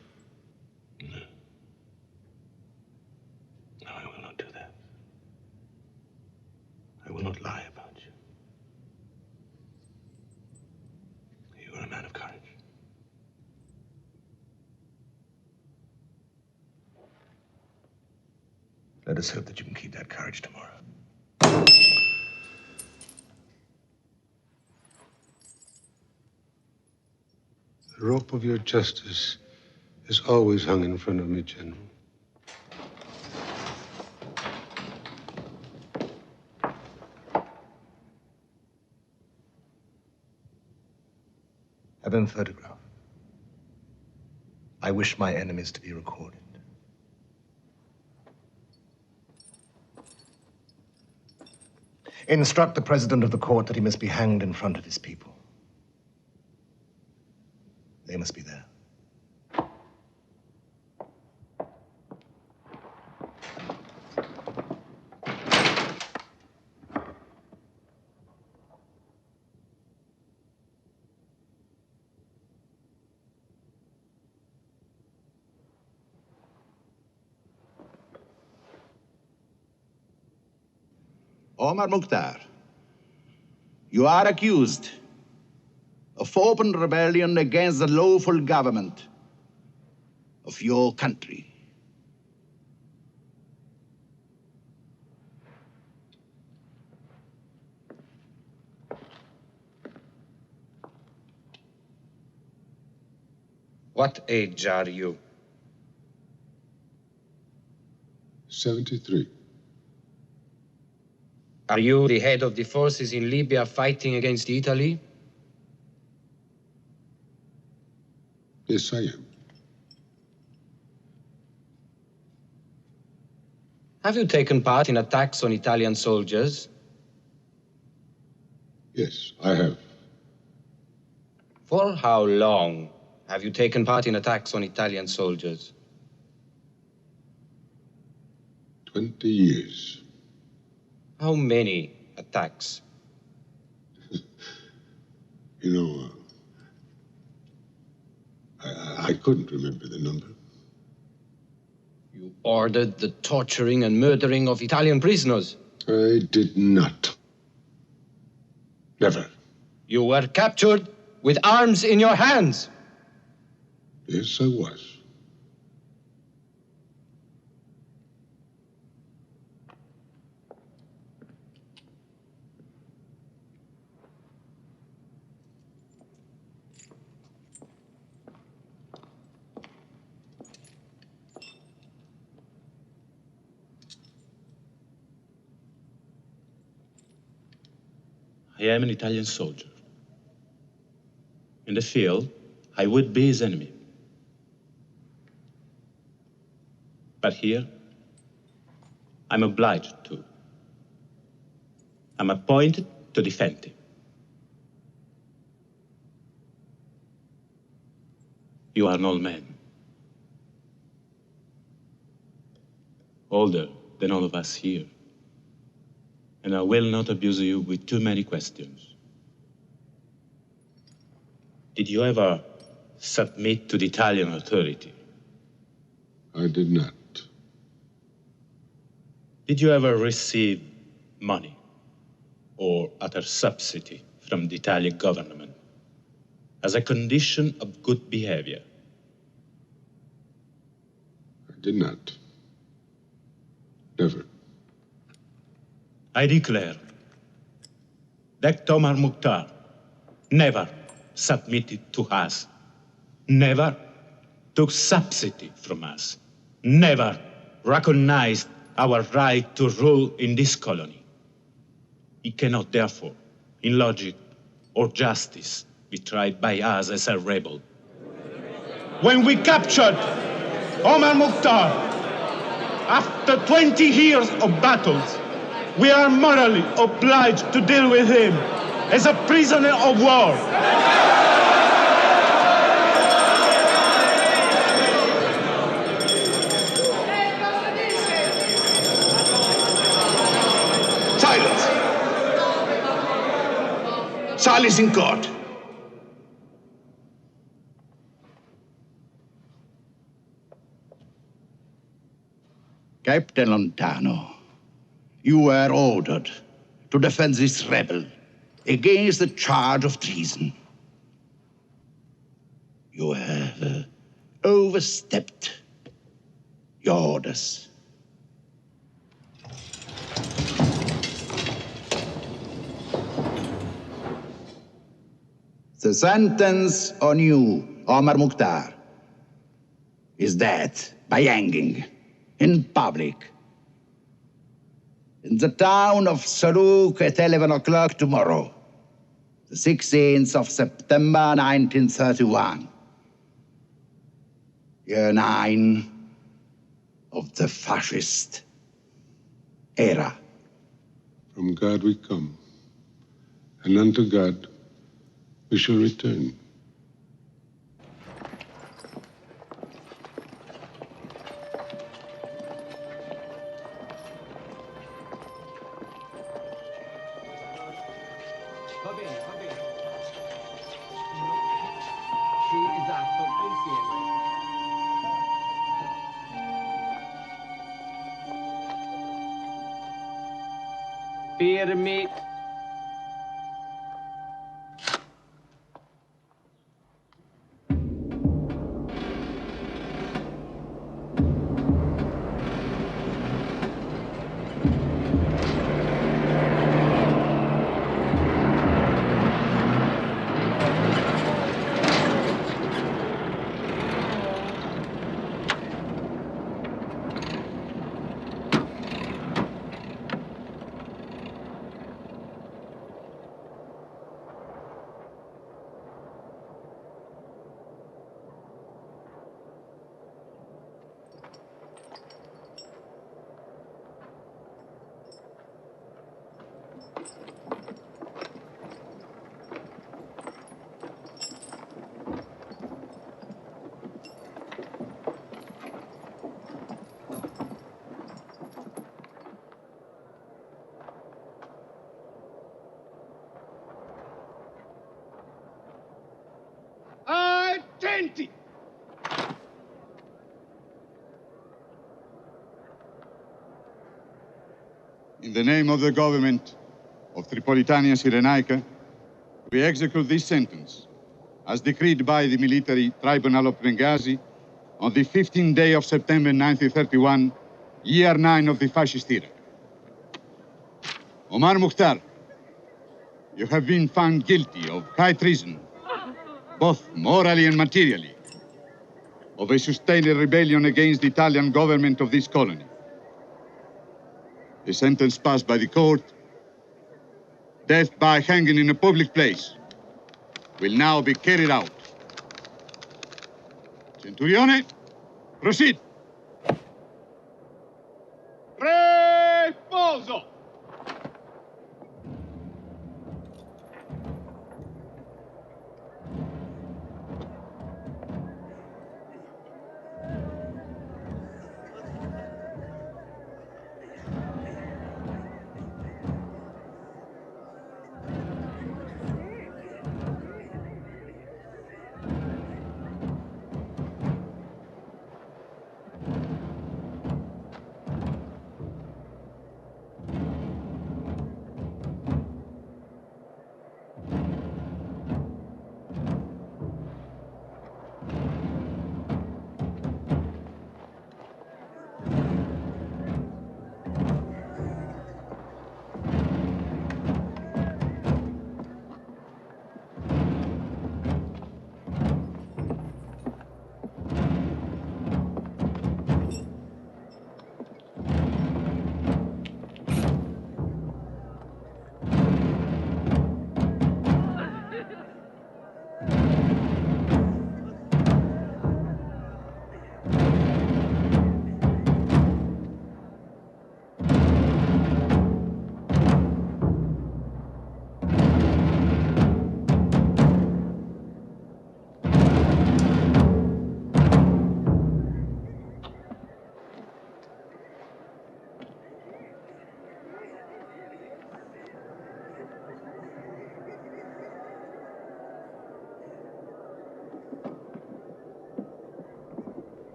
No. No, I will not do that. I will not lie about you. You are a man of courage. Let us hope that you can keep that courage tomorrow. The rope of your justice is always hung in front of me, General. I've been photographed. I wish my enemies to be recorded. Instruct the president of the court that he must be hanged in front of his people. They must be there. Omar Mukhtar, you are accused of open rebellion against the lawful government of your country. What age are you? 73. Are you the head of the forces in Libya fighting against Italy? Yes, I am. Have you taken part in attacks on Italian soldiers? Yes, I have. For how long have you taken part in attacks on Italian soldiers? 20 years. How many attacks? You know, I couldn't remember the number. You ordered the torturing and murdering of Italian prisoners. I did not. Never. You were captured with arms in your hands. Yes, I was. I am an Italian soldier. In the field, I would be his enemy. But here, I'm obliged to. I'm appointed to defend him. You are an old man. Older than all of us here. And I will not abuse you with too many questions. Did you ever submit to the Italian authority? I did not. Did you ever receive money or other subsidy from the Italian government as a condition of good behavior? I did not. Never. I declare that Omar Mukhtar never submitted to us, never took subsidy from us, never recognized our right to rule in this colony. He cannot, therefore, in logic or justice, be tried by us as a rebel. When we captured Omar Mukhtar, after 20 years of battles, we are morally obliged to deal with him as a prisoner of war. Silence! Silence in court. Captain Lontano, you were ordered to defend this rebel against the charge of treason. You have overstepped your orders. The sentence on you, Omar Mukhtar, is death by hanging in public in the town of Saruq at 11 o'clock tomorrow, the 16th of September, 1931. Year 9 of the fascist era. From God we come, and unto God we shall return. Fermi. Attenti! In the name of the government of Tripolitania Cyrenaica, we execute this sentence, as decreed by the military tribunal of Benghazi on the 15th day of September 1931, year 9 of the fascist era. Omar Mukhtar, you have been found guilty of high treason, both morally and materially, of a sustained rebellion against the Italian government of this colony. The sentence passed by the court, death by hanging in a public place, will now be carried out. Centurione, proceed. Pray!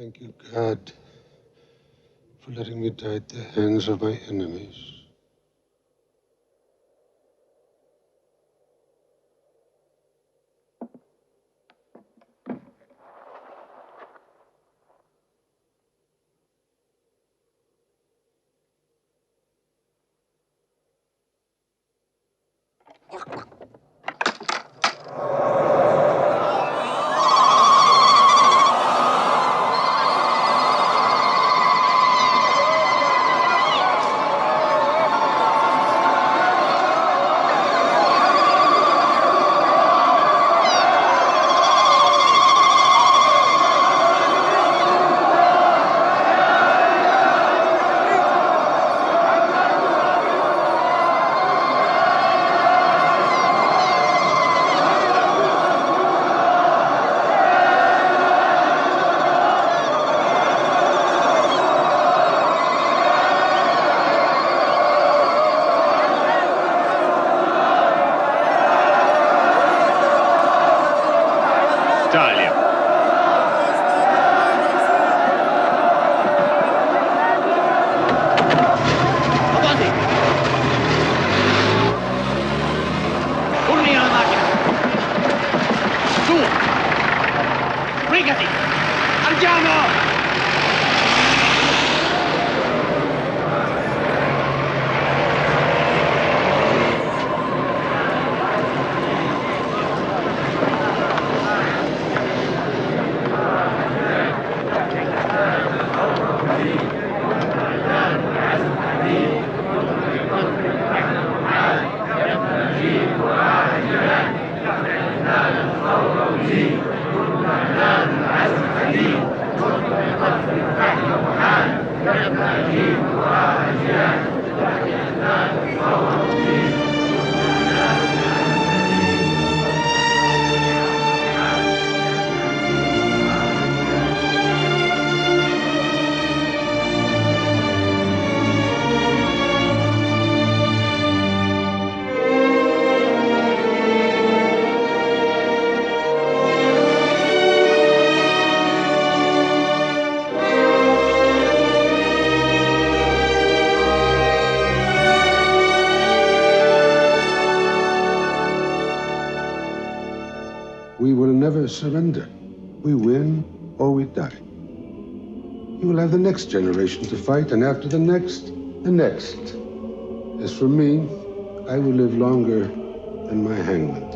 Thank you, God, for letting me die at the hands of my enemies. We will never surrender. We win or we die. You will have the next generation to fight, and after the next, the next. As for me, I will live longer than my hangman.